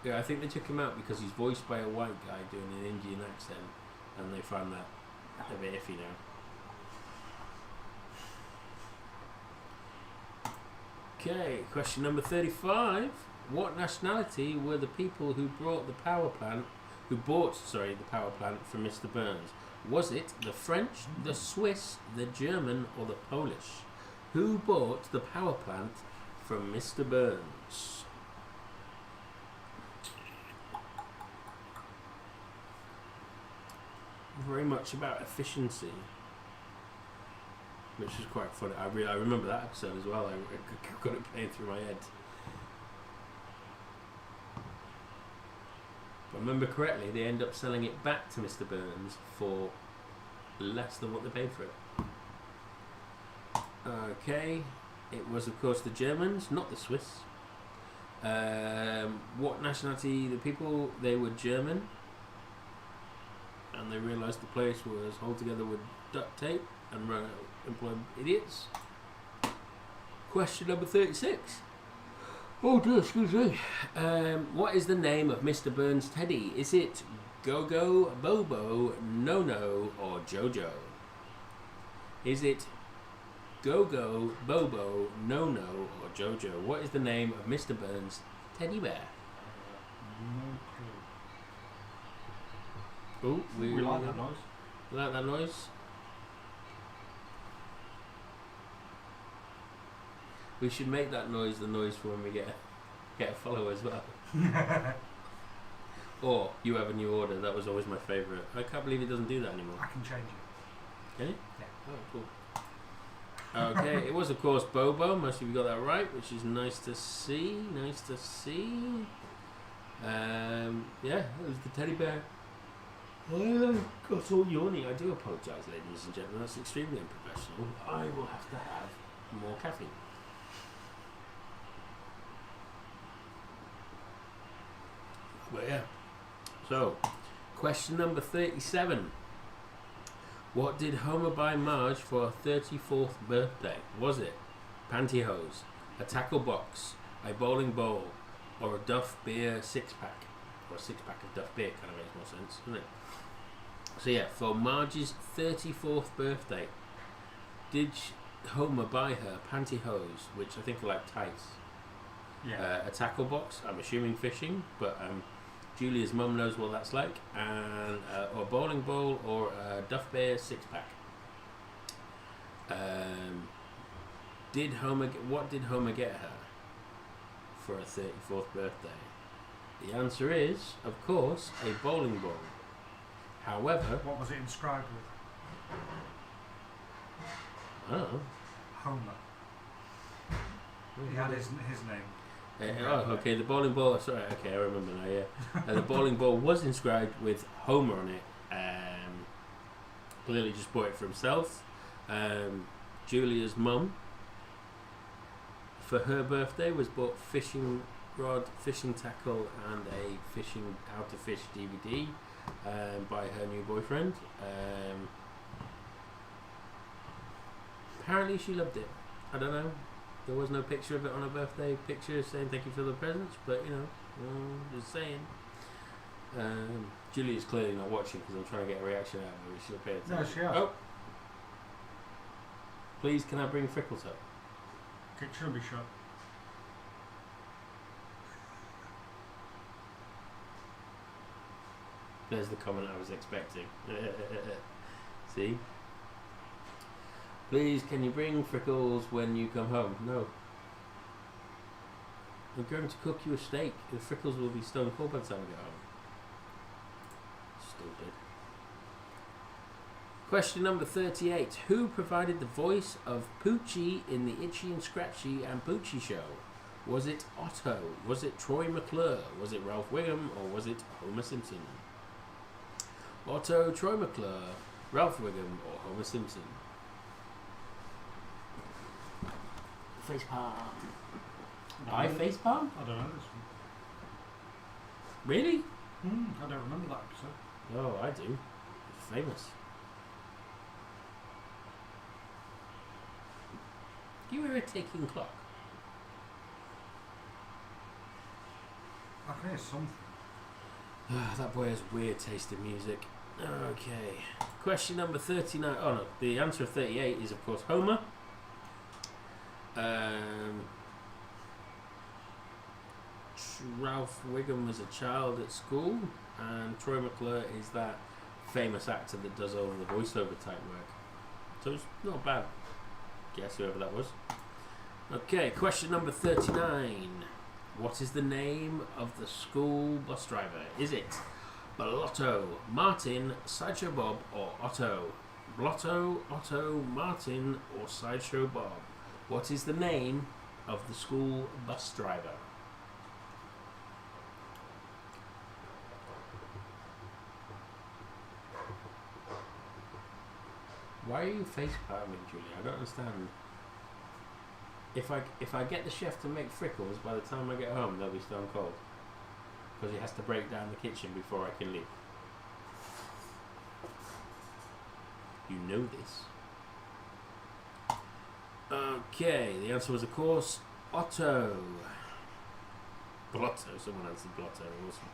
Yeah, I think they took him out because he's voiced by a white guy doing an Indian accent, and they found that a bit iffy now. Okay, question number 35. What nationality were the people who bought the power plant from Mr. Burns? Was it the French, the Swiss, the German, or the Polish? Who bought the power plant from Mr. Burns. Very much about efficiency, which is quite funny. I remember that episode as well. I got it playing through my head. If I remember correctly, they end up selling it back to Mr. Burns for less than what they paid for it. Okay, it was of course the Germans, not the Swiss. What nationality? The people, they were German, and they realised the place was held together with duct tape and employed idiots. Question number 36. Oh dear, excuse me. What is the name of Mr. Burns' teddy? Is it Go-Go, Bobo, No-No, or Jojo? Is it Go-Go, Bobo, No-No, or Jojo? What is the name of Mr. Burns' teddy bear? No clue. Oh, We like that noise. You like that noise? We should make that noise the noise for when we get a follow as well. Or you have a new order. That was always my favourite. I can't believe it doesn't do that anymore. I can change it. Can you? Yeah. Oh, cool. Okay, it was of course Bobo. Most of you got that right, which is nice to see. Nice to see. Yeah, it was the teddy bear. I got all yawny. I do apologise, ladies and gentlemen. That's extremely unprofessional. I will have to have more caffeine. But yeah. So, question number 37. What did Homer buy Marge for her 34th birthday? Was it pantyhose, a tackle box, a bowling ball, or a Duff beer 6-pack? Or a 6-pack of Duff beer kind of makes more sense, doesn't it? So yeah, for Marge's 34th birthday, did Homer buy her pantyhose, which I think are like tights, a tackle box, I'm assuming fishing, but Julia's mum knows what that's like, and or a bowling ball, or a Duff beer 6-pack. What did Homer get her for her 34th birthday? The answer is, of course, a bowling ball. However, What was it inscribed with? I don't know. Homer. He had his name. Okay, the bowling ball. Sorry, okay, I remember now. Yeah, the bowling ball was inscribed with Homer on it. Clearly, just bought it for himself. Julia's mum, for her birthday, was bought fishing rod, fishing tackle, and a fishing how to fish DVD by her new boyfriend. Apparently, she loved it. I don't know. There was no picture of it on her birthday picture saying thank you for the presents, but you know, just saying. Julia's clearly not watching because I'm trying to get a reaction out of her. She'll pay attention. No, she has. Oh, please, can I bring Frickles up? It should be shut. There's the comment I was expecting. See? Please, can you bring Frickles when you come home? No. I'm going to cook you a steak. The Frickles will be stone cold by the time we get home. Stupid. Question number 38. Who provided the voice of Poochie in the Itchy and Scratchy and Poochie show? Was it Otto? Was it Troy McClure? Was it Ralph Wiggum? Or was it Homer Simpson? Otto, Troy McClure, Ralph Wiggum, or Homer Simpson? Facepalm. I facepalm? I don't know this one. Really? I don't remember that episode. Oh, I do. It's famous. You were a ticking clock. I can hear something. That boy has weird taste in music. Okay. Question number 39. Oh no, the answer of 38 is of course Homer. Ralph Wiggum was a child at school, and Troy McClure is that famous actor that does all of the voiceover type work. So it's not a bad guess, whoever that was. Okay, question number 39. What is the name of the school bus driver? Is it Blotto, Martin, Sideshow Bob, or Otto? Blotto, Otto, Martin, or Sideshow Bob? What is the name of the school bus driver? Why are you face palming, Julia? I don't understand. If I get the chef to make frickles, by the time I get home, they'll be stone cold. Because he has to break down the kitchen before I can leave. You know this. Okay, the answer was, of course, Otto. Blotto. Someone answered Blotto. Awesome.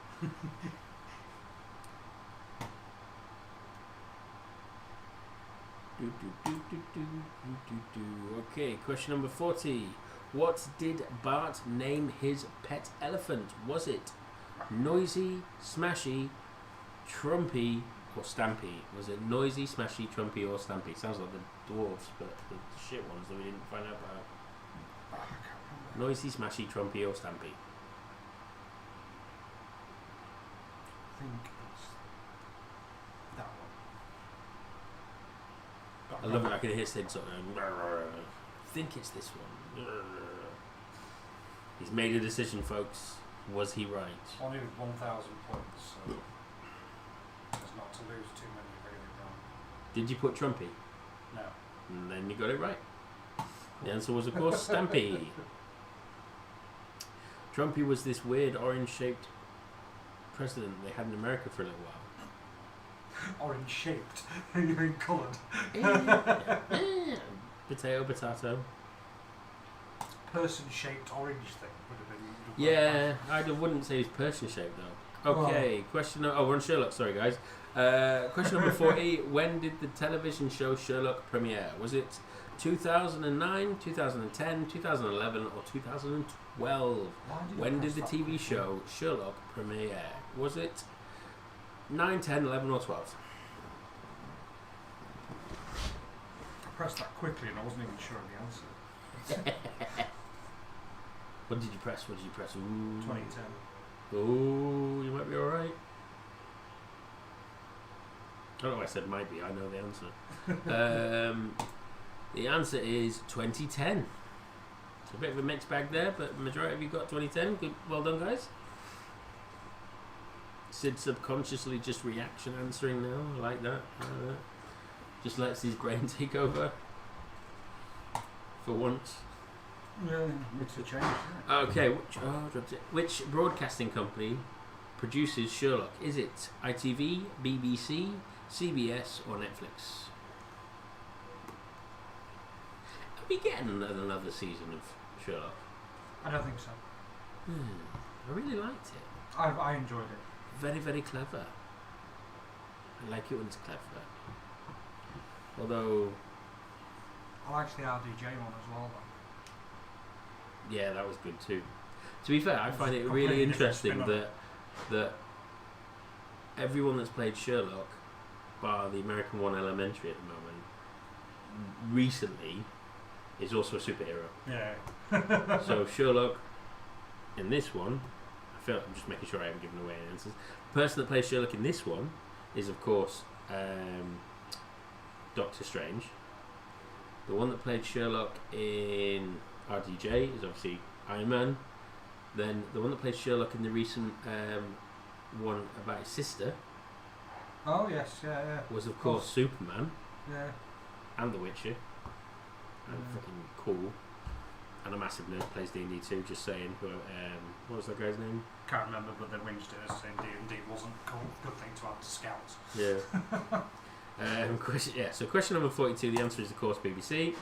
Okay, question number 40. What did Bart name his pet elephant? Was it Noisy, Smashy, Trumpy, or Stampy? Was it Noisy, Smashy, Trumpy, or Stampy? Sounds like the dwarves, but the shit ones that we didn't find out about. Noisy, Smashy, Trumpy, or Stampy? I think it's that one. I love it. I can hear Sid sort of going, I think it's this one. He's made a decision, folks. Was he right? Only with 1,000 points, so as not to lose too many really wrong. Did you put Trumpy? No. And then you got it right. The answer was, of course, Stampy. Trumpy was this weird orange-shaped president they had in America for a little while. Orange shaped. You mean coloured? Potato. Person shaped orange thing would have been. Yeah, I wouldn't say he's person shaped though. Okay, question. Oh, we're on Sherlock. Sorry, guys. Question number 40. When did the television show Sherlock premiere? Was it 2009, 2010, 2011, or 2012? When did the TV show Sherlock premiere? Was it 9, 10, 11, or 12? I pressed that quickly and I wasn't even sure of the answer. What did you press? Ooh. 2010. Ooh, you might be alright. I don't know why I said might be, I know the answer. The answer is 2010. It's a bit of a mixed bag there, but the majority of you got 2010. Good, well done, guys. Sid subconsciously just reaction answering now. I like that. Just lets his brain take over. For once. Yeah, it's a change. Okay, which broadcasting company produces Sherlock? Is it ITV, BBC, CBS, or Netflix? Are we getting another season of Sherlock? I don't think so. I really liked it. I enjoyed it. Very, very clever. I like it when it's clever. Although... I liked the RDJ one as well, though. Yeah, that was good too. To be fair, I find it completely really different interesting spin on that everyone that's played Sherlock, bar the American one Elementary at the moment, recently is also a superhero. Yeah. So Sherlock, in this one, I feel like I'm just making sure I haven't given away any answers. The person that plays Sherlock in this one is, of course, Doctor Strange. The one that played Sherlock in RDJ is obviously Iron Man. Then the one that played Sherlock in the recent one about his sister Oh, yes, yeah. was, of course, Superman Yeah. and The Witcher. And fucking cool. And a massive nerd, plays D&D too, just saying. But, what was that guy's name? Can't remember, but they winged it as saying D&D wasn't cool. Good thing to add to Scouts. Yeah. So question number 42, the answer is, of course, BBC.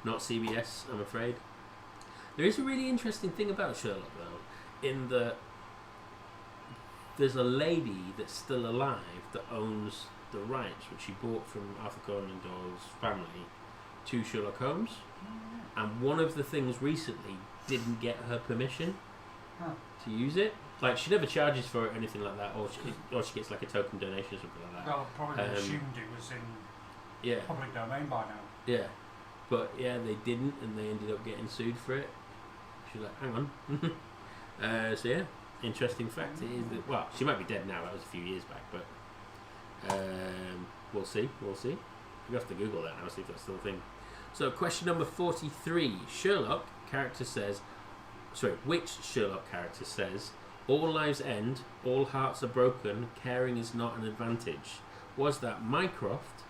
Not CBS, I'm afraid. There is a really interesting thing about Sherlock, though, in that there's a lady that's still alive that owns the rights, which she bought from Arthur Conan Doyle's family, to Sherlock Holmes. And one of the things recently didn't get her permission to use it. Like, she never charges for it or anything like that, or she gets like a token donation or something like that. Well, probably assumed it was in public domain by now. Yeah. But yeah, they didn't, and they ended up getting sued for it. She was like, hang on. So yeah, interesting fact is that, well, she might be dead now, that was a few years back, but we'll see. You have to Google that now, see if that's still a thing. So question number 43. Which Sherlock character says, all lives end, all hearts are broken, caring is not an advantage? Was that Mycroft,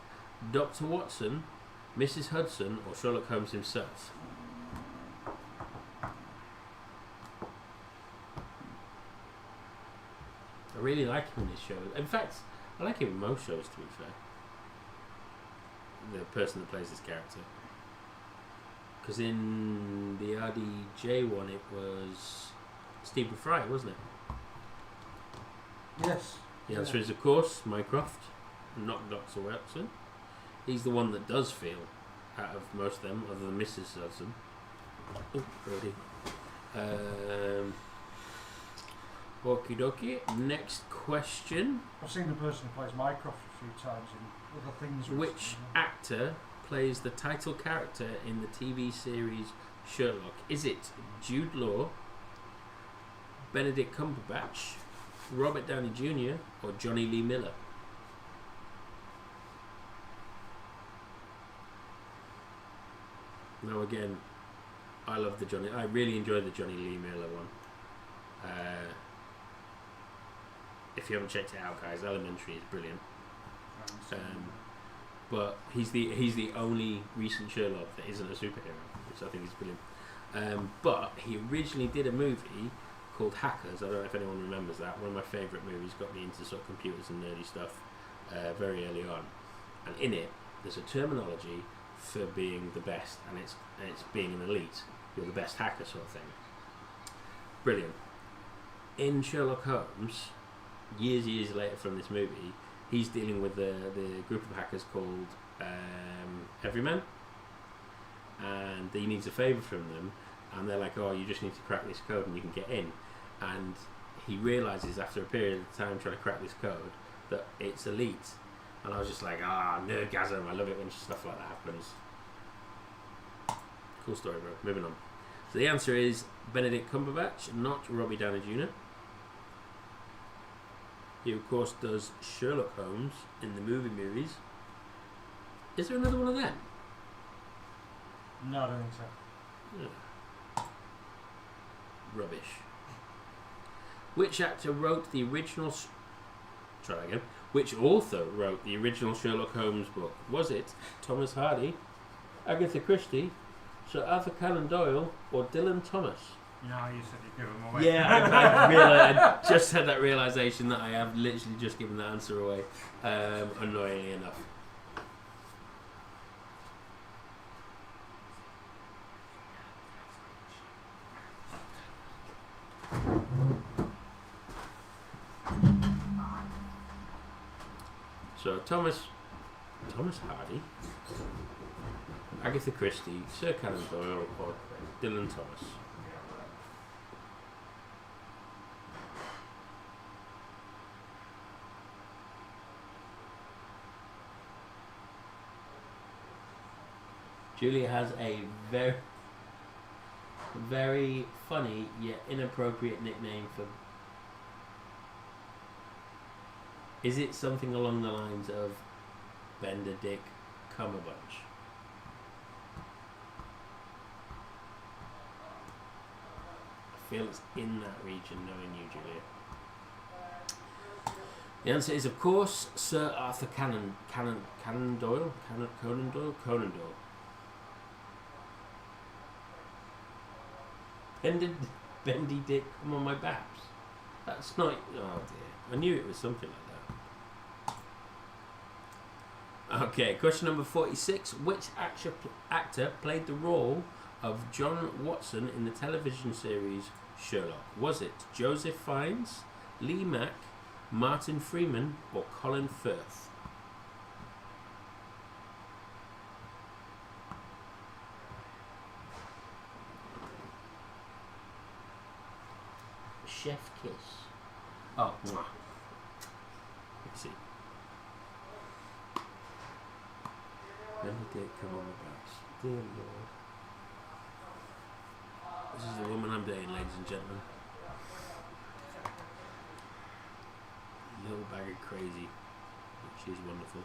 Dr. Watson, Mrs. Hudson, or Sherlock Holmes himself? I really like him in this show. In fact, I like him in most shows, to be fair. The person that plays this character. Because in the RDJ one, it was Stephen Fry, wasn't it? Yes. The answer is, of course, Mycroft, not Dr. Watson. He's the one that does feel out of most of them, other than Mrs. Hudson. Oh, Brody. Okie dokie. Next question. I've seen the person who plays Mycroft a few times in other things. Which actor plays the title character in the TV series Sherlock? Is it Jude Law, Benedict Cumberbatch, Robert Downey Jr., or Johnny Lee Miller? Now again, I really enjoy the Johnny Lee Miller one. If you haven't checked it out, guys, Elementary is brilliant. But he's the only recent Sherlock that isn't a superhero, which I think is brilliant. But he originally did a movie called Hackers. I don't know if anyone remembers that. One of my favourite movies, got me into sort of computers and nerdy stuff very early on. And in it, there's a terminology for being the best, and it's being an elite. You're the best hacker, sort of thing. Brilliant. In Sherlock Holmes, years later from this movie, he's dealing with the group of hackers called Everyman, and he needs a favour from them, and they're like, oh, you just need to crack this code and you can get in. And he realises after a period of time trying to crack this code that it's elite. And I was just like, nerdgasm, I love it when stuff like that happens. Cool story, bro. Moving on. So the answer is Benedict Cumberbatch, not Robbie Downey Jr. He, of course, does Sherlock Holmes in the movies. Is there another one of them? No, I don't think so. Yeah. Rubbish. Which actor wrote the original... Try that again. Which author wrote the original Sherlock Holmes book? Was it Thomas Hardy, Agatha Christie, Sir Arthur Conan Doyle, or Dylan Thomas? No, you said you'd give them away. Yeah, I just had that realisation that I have literally just given the answer away, annoyingly enough. So Thomas Hardy, Agatha Christie, Sir Conan Doyle, or Dylan Thomas. Julia has a very, very funny yet inappropriate nickname for... Is it something along the lines of Benedict Cumberbatch? I feel it's in that region, knowing you, Julia. The answer is, of course, Sir Arthur Conan Doyle. Bendy Dick, come on my baps. That's not... Oh dear. I knew it was something like that. Okay, question number 46. Which actor played the role of John Watson in the television series Sherlock? Was it Joseph Fiennes, Lee Mack, Martin Freeman, or Colin Firth? Chef kiss. Oh, mwah. Let's see. Benedict Cumberbatch. Dear Lord. This is the woman I'm dating, ladies and gentlemen. Little bag of crazy. She's wonderful.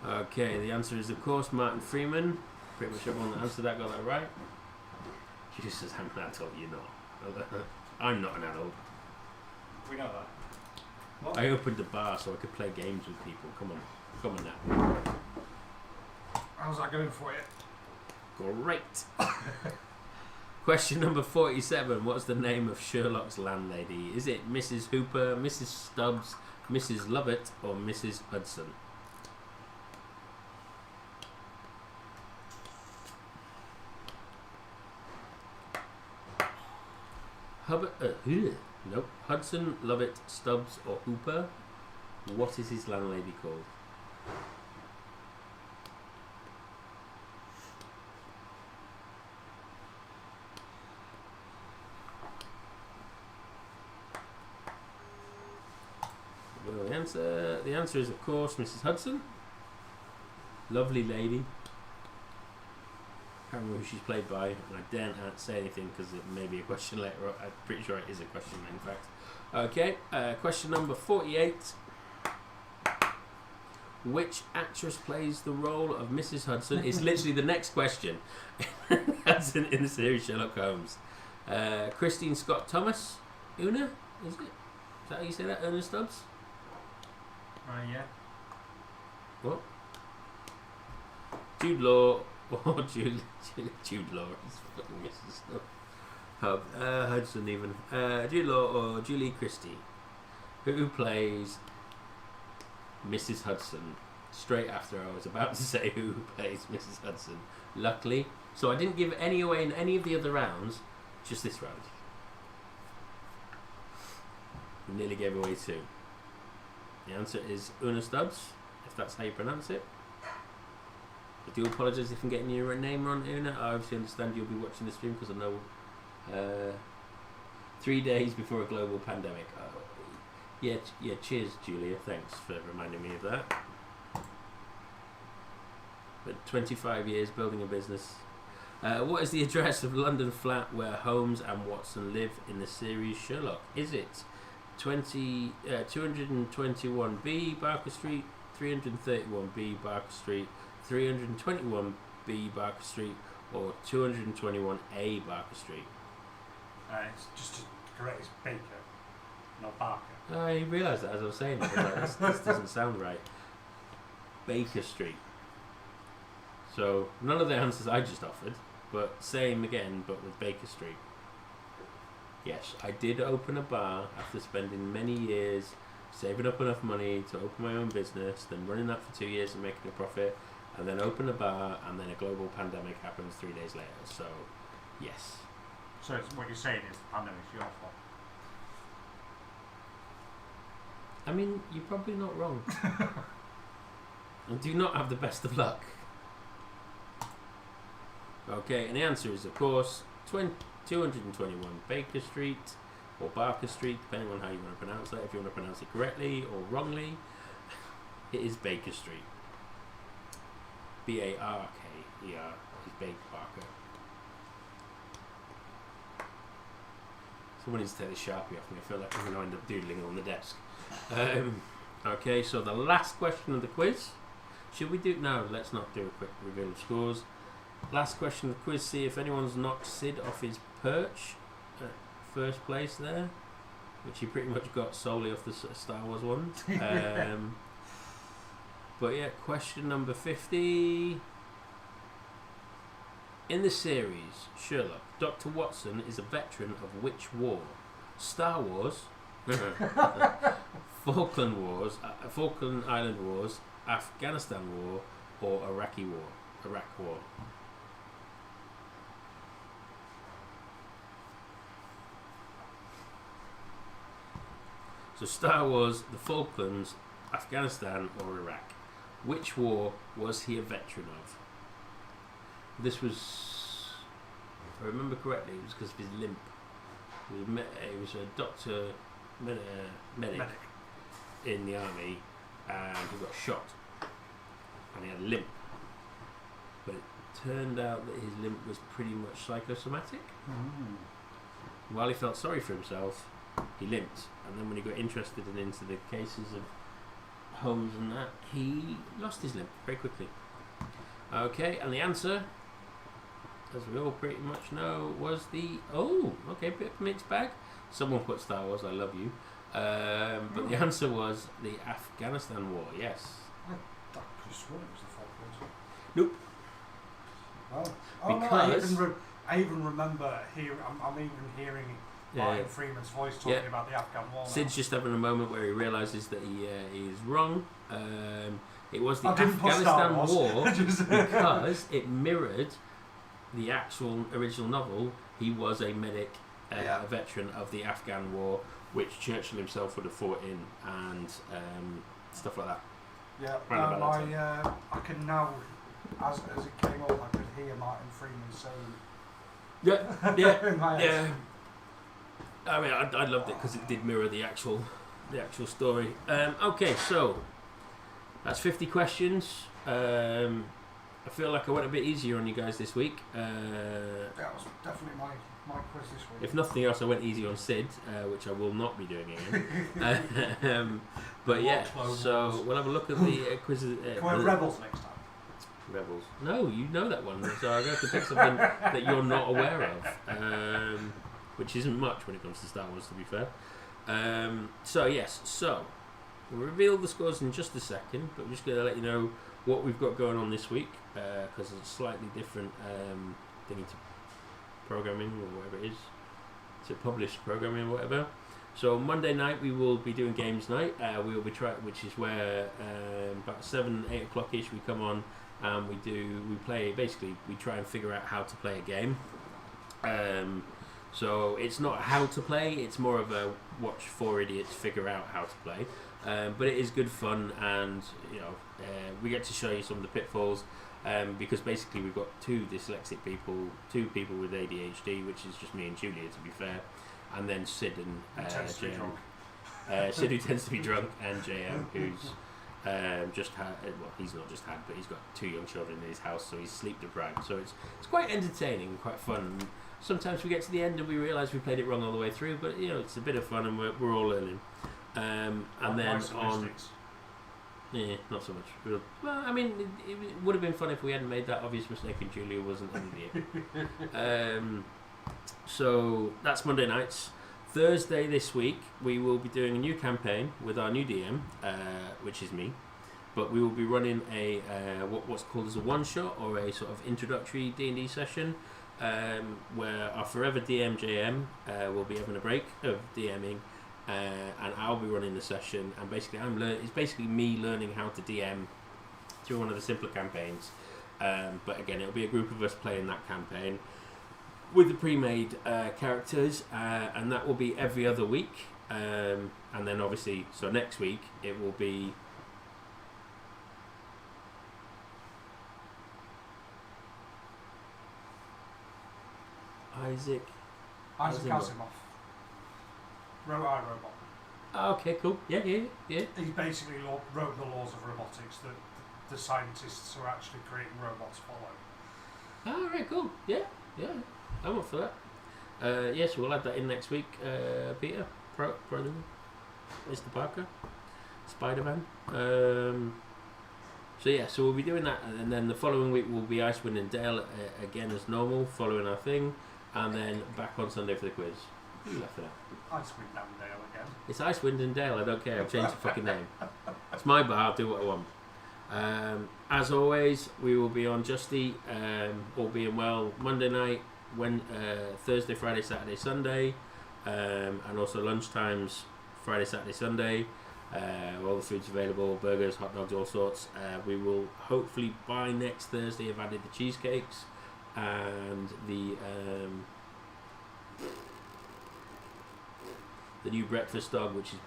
Okay, the answer is, of course, Martin Freeman. Pretty much everyone that answered that got that right. She just says, I'm an adult, you're not. I'm not an adult. We know that. What? I opened a bar so I could play games with people. Come on now. How's that going for you? Great. Question number 47. What's the name of Sherlock's landlady? Is it Mrs. Hooper, Mrs. Stubbs, Mrs. Lovett, or Mrs. Hudson? Nope. Hudson, Lovett, Stubbs, or Hooper. What is his landlady called? Well, the answer is, of course, Mrs. Hudson. Lovely lady. Can't remember who she's played by, and I daren't say anything because it may be a question later on. I'm pretty sure it is a question, in fact. Okay, question number 48. Which actress plays the role of Mrs. Hudson? It's literally the next question. Hudson in the series Sherlock Holmes. Christine Scott Thomas? Una? Is it? Is that how you say that? Una Stubbs? Yeah. What? Jude Law or Jude Law is fucking Mrs. Stubbs. Hudson even. Jude Law or Julie Christie, who plays Mrs. Hudson. Straight after I was about to say who plays Mrs. Hudson. Luckily, so I didn't give any away in any of the other rounds, just this round. We nearly gave away 2. The answer is Una Stubbs, if that's how you pronounce it. I do apologise if I'm getting your name wrong, Una. I obviously understand you'll be watching the stream because I know 3 days before a global pandemic. Yeah, cheers, Julia. Thanks for reminding me of that. But 25 years building a business. What is the address of London flat where Holmes and Watson live in the series Sherlock? Is it 221B Barker Street, 331B Barker Street, 321B Barker Street, or 221A Barker Street? It's just to correct, it's Baker, not Barker. I realised that as I was saying it. I was like, this doesn't sound right. Baker Street. So, none of the answers I just offered, but same again, but with Baker Street. Yes, I did open a bar after spending many years saving up enough money to open my own business, then running that for 2 years and making a profit, and then open a bar, and then a global pandemic happens 3 days later. So, yes. So what you're saying is the pandemic's your fault. I mean, you're probably not wrong. I do not have the best of luck. Okay, and the answer is, of course, 221 Baker Street, or Barker Street, depending on how you want to pronounce that. If you want to pronounce it correctly or wrongly, it is Baker Street. Barker is Barker. Someone needs to take the Sharpie off me. I feel like I'm going to end up doodling on the desk. Okay, so the last question of the quiz. Should we do... No, let's not do a quick reveal of scores. Last question of the quiz. See if anyone's knocked Sid off his perch at first place there, which he pretty much got solely off the Star Wars one. But yeah, question number 50. In the series Sherlock, Dr. Watson is a veteran of which war? Star Wars, Falkland Wars, Falkland Island Wars, Afghanistan War, or Iraq War. So Star Wars, the Falklands, Afghanistan, or Iraq. Which war was he a veteran of? This was, if I remember correctly, it was because of his limp. He was a doctor, medic in the army, and he got shot, and he had a limp. But turned out that his limp was pretty much psychosomatic. Mm. While he felt sorry for himself, he limped, and then when he got interested and into the cases of homes and that, he lost his limp very quickly. Okay, and the answer, as we all pretty much know, was bit of a mixed bag. Someone put Star Wars, I love you. But the answer was the Afghanistan War, yes. I could have sworn it was the Falklands. Nope. Oh Because- no, I even remember I'm even hearing Martin Freeman's voice talking about the Afghan War. Sid's just having a moment where he realises that he is wrong. It was the I didn't put Star Afghanistan Wars. War because it mirrored the actual original novel. He was a medic, a veteran of the Afghan War, which Churchill himself would have fought in, and stuff like that. Yeah, Round about that I can now, as it came up, I could hear Martin Freeman saying. in my head. I mean, I loved it because it did mirror the actual story. Okay, so that's 50 questions. I feel like I went a bit easier on you guys this week. That was definitely my quiz this week. If nothing else, I went easy on Sid, which I will not be doing again. But yeah, so we'll have a look at the quizzes. Can we have Rebels next time? Rebels. No, you know that one, so I'm going to have to pick something that you're not aware of, which isn't much when it comes to Star Wars, to be fair. So we'll reveal the scores in just a second, but we're just going to let you know what we've got going on this week, because it's a slightly different thingy to programming, or whatever it is, to published programming or whatever. So Monday night we will be doing games night. We will be which is where about 7-8 o'clock ish we come on. We try and figure out how to play a game. So it's not how to play, it's more of a watch 4 idiots figure out how to play. But it is good fun, and we get to show you some of the pitfalls, because basically we've got two dyslexic people, two people with ADHD, which is just me and Julia, to be fair, and then Sid and JM. Sid, who tends to be drunk, and JM, who's just had, he's not just had, but he's got 2 young children in his house, so he's sleep deprived. So it's quite entertaining and quite fun. Sometimes we get to the end and we realise we played it wrong all the way through, but it's a bit of fun, and we're all learning. And then on, not so much. Well, I mean, it would have been fun if we hadn't made that obvious mistake and Julia wasn't an idiot. So that's Monday nights. Thursday this week we will be doing a new campaign with our new DM, which is me, but we will be running a what's called as a one-shot, or a sort of introductory D&D session, where our forever DM JM will be having a break of DMing, and I'll be running the session, and basically it's basically me learning how to DM through one of the simpler campaigns, but again it'll be a group of us playing that campaign with the pre-made characters, and that will be every other week, and then obviously, so next week it will be Isaac Asimov. Robot. Okay, cool. Yeah. He basically wrote the laws of robotics that the scientists who are actually creating robots follow. Oh, right, cool. Yeah. I'm up for that. Yes, we'll add that in next week. Peter, Brother, Mr. Parker, Spider-Man. So we'll be doing that, and then the following week will be Icewind and Dale again as normal, following our thing, and then back on Sunday for the quiz. What are you laughing at? Icewind and Dale again. It's Icewind and Dale, I don't care, I've changed the fucking name. It's my bar, I'll do what I want. As always, we will be on Justy, all being well, Monday night, Thursday, Friday, Saturday, Sunday, and also lunchtimes, Friday, Saturday, Sunday. All the food's available, burgers, hot dogs, all sorts. We will hopefully by next Thursday have added the cheesecakes and the new breakfast dog, which is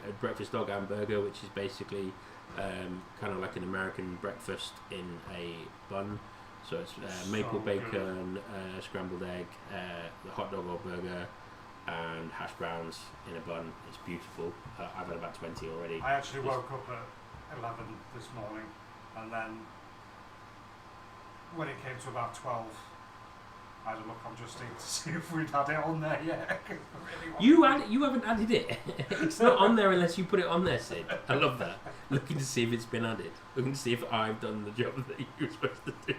a breakfast dog and burger, which is basically kind of like an American breakfast in a bun. So it's maple bacon, scrambled egg, the hot dog or burger, and hash browns in a bun. It's beautiful. I've had about 20 already. I actually woke up at 11 this morning, and then when it came to about 12, I had a look on Justine to see if we'd had it on there yet. You haven't added it. It's not on there unless you put it on there, Sid. I love that. Looking to see if it's been added. Looking to see if I've done the job that you were supposed to do.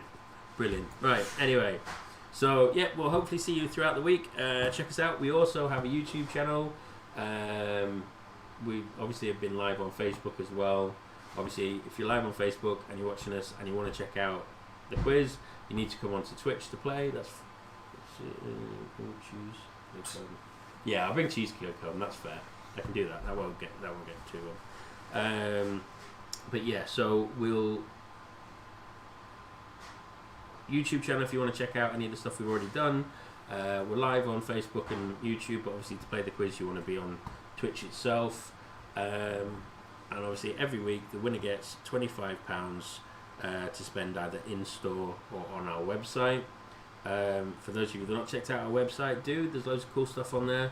Brilliant. Right, anyway. So, yeah, we'll hopefully see you throughout the week. Check us out. We also have a YouTube channel. We obviously have been live on Facebook as well. Obviously, if you're live on Facebook and you're watching us and you want to check out the quiz, you need to come onto Twitch to play. That's choose. Yeah, I'll bring cheesecake home. That's fair. I can do that. That won't get too long. But yeah, so we'll YouTube channel if you want to check out any of the stuff we've already done. We're live on Facebook and YouTube, but obviously to play the quiz you want to be on Twitch itself. And obviously every week the winner gets £25 to spend either in store or on our website. For those of you that have not checked out our website, there's loads of cool stuff on there.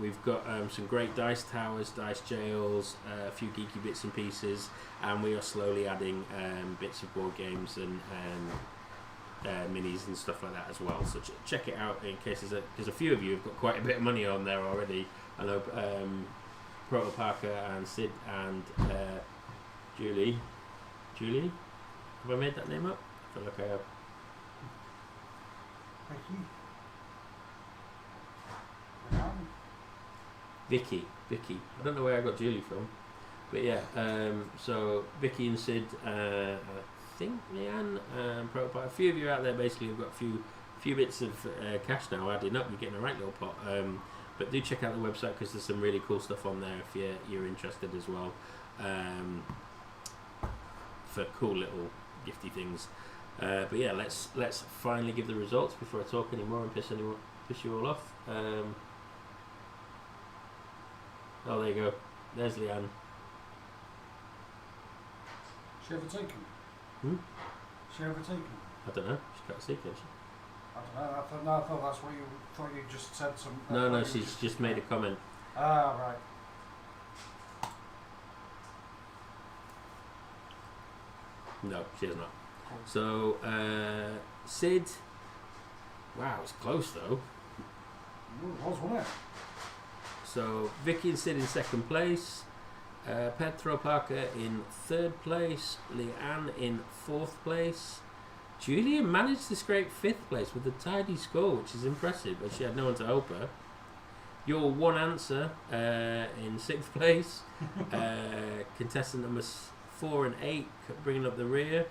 We've got some great dice towers, dice jails, a few geeky bits and pieces, and we are slowly adding bits of board games and minis and stuff like that as well. So check it out in case there's a few of you have got quite a bit of money on there already. I know Proto Parker and Sid and Julie. Julie? Have I made that name up? I feel like I have. Vicky. I don't know where I got Julie from, but yeah. So Vicky and Sid, I think Leanne, a few of you out there basically have got a few bits of cash now adding up. You're getting a right little pot. But do check out the website because there's some really cool stuff on there if you're interested as well. For cool little gifty things. But yeah, let's finally give the results before I talk anymore and piss you all off. Oh, there you go. There's Leanne. She overtaken? She overtaken? I don't know. She's got a secret. I don't know. I thought that's what you thought you just said. No, she's just made a comment. Ah, right. No, she has not. So, Sid. Wow, it's close though. It was, wasn't it? So, Vicky and Sid in second place. Pedro Parker in third place. Leanne in fourth place. Julia managed to scrape fifth place with a tidy score, which is impressive, but she had no one to help her. Your one answer in sixth place. Contestant numbers 4 and 8 bringing up the rear.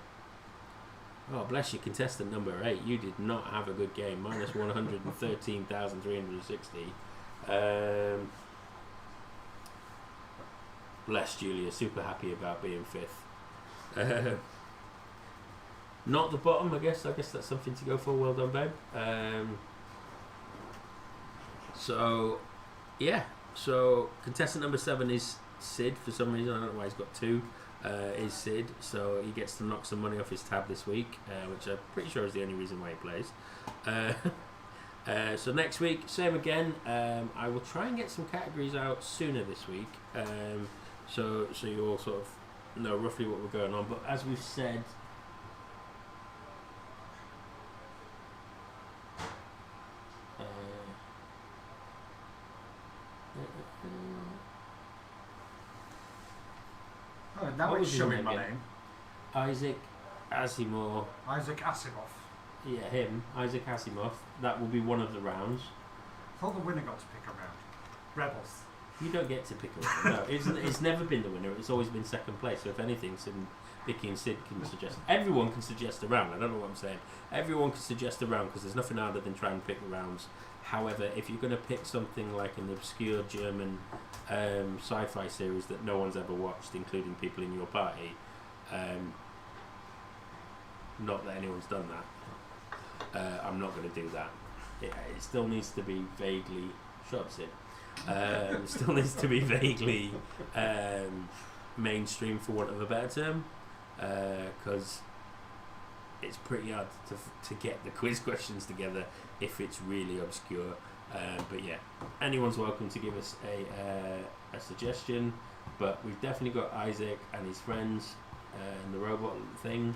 Oh, bless you, contestant number 8. You did not have a good game. Minus 113,360. Bless Julia. Super happy about being fifth. Not the bottom, I guess. That's something to go for. Well done, babe. So, yeah. So, contestant number 7 is Sid. For some reason, I don't know why he's got 2. Is Sid, so he gets to knock some money off his tab this week, which I'm pretty sure is the only reason why he plays. So next week, same again. I will try and get some categories out sooner this week, so you all sort of know roughly what we're going on. But as we've said, now what it's was his showing name my again? name. Isaac Asimov. Isaac Asimov. Yeah, him. Isaac Asimov. That will be one of the rounds. I thought the winner got to pick a round. Rebels. You don't get to pick a winner. No, it's never been the winner. It's always been second place. So if anything, Vicky and Sid can suggest. Everyone can suggest a round. I don't know what I'm saying. Everyone can suggest a round because there's nothing harder than trying to pick the rounds. However, if you're going to pick something like an obscure German sci-fi series that no one's ever watched, including people in your party, not that anyone's done that, I'm not going to do that. It still needs to be vaguely... Shut up, Sid. It still needs to be vaguely mainstream, for want of a better term, because it's pretty hard to get the quiz questions together if it's really obscure. But yeah, anyone's welcome to give us a suggestion. But we've definitely got Isaac and his friends and the robot thing.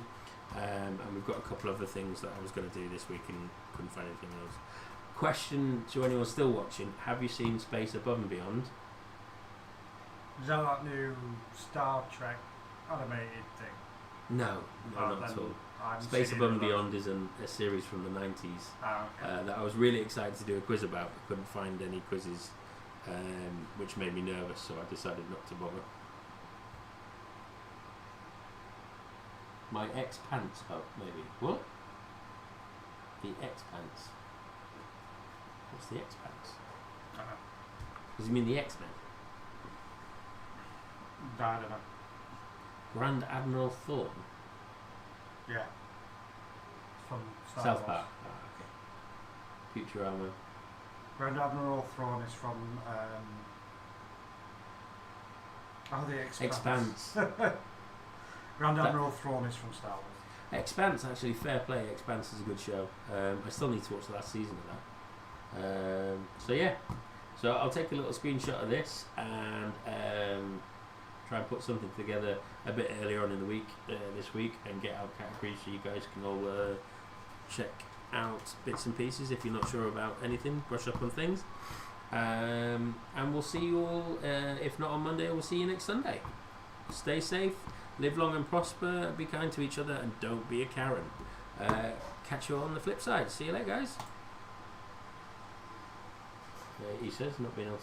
And we've got a couple other things that I was going to do this week and couldn't find anything else. Question to anyone still watching: have you seen Space Above and Beyond? Is that new Star Trek animated thing? No, not at all. Space Above and Beyond is a series from the 90s that I was really excited to do a quiz about, but couldn't find any quizzes, which made me nervous, so I decided not to bother. My X-Pants, oh, maybe. What? The X-Pants. What's the X-Pants? I don't know. Does he mean the X-Men? I don't know. Grand Admiral Thrawn? Yeah. From Star South Wars. Park. Okay. Futurama. Grand Admiral Thrawn is from the Expanse. Grand Admiral Thrawn is from Star Wars. Expanse, actually, fair play. Expanse is a good show. I still need to watch the last season of that. So yeah, so I'll take a little screenshot of this and try and put something together a bit earlier on in the week, this week, and get out categories so you guys can all check out bits and pieces if you're not sure about anything, brush up on things. And we'll see you all, if not on Monday, we'll see you next Sunday. Stay safe, live long and prosper, be kind to each other, and don't be a Karen. Catch you all on the flip side. See you later, guys. He says, not being able to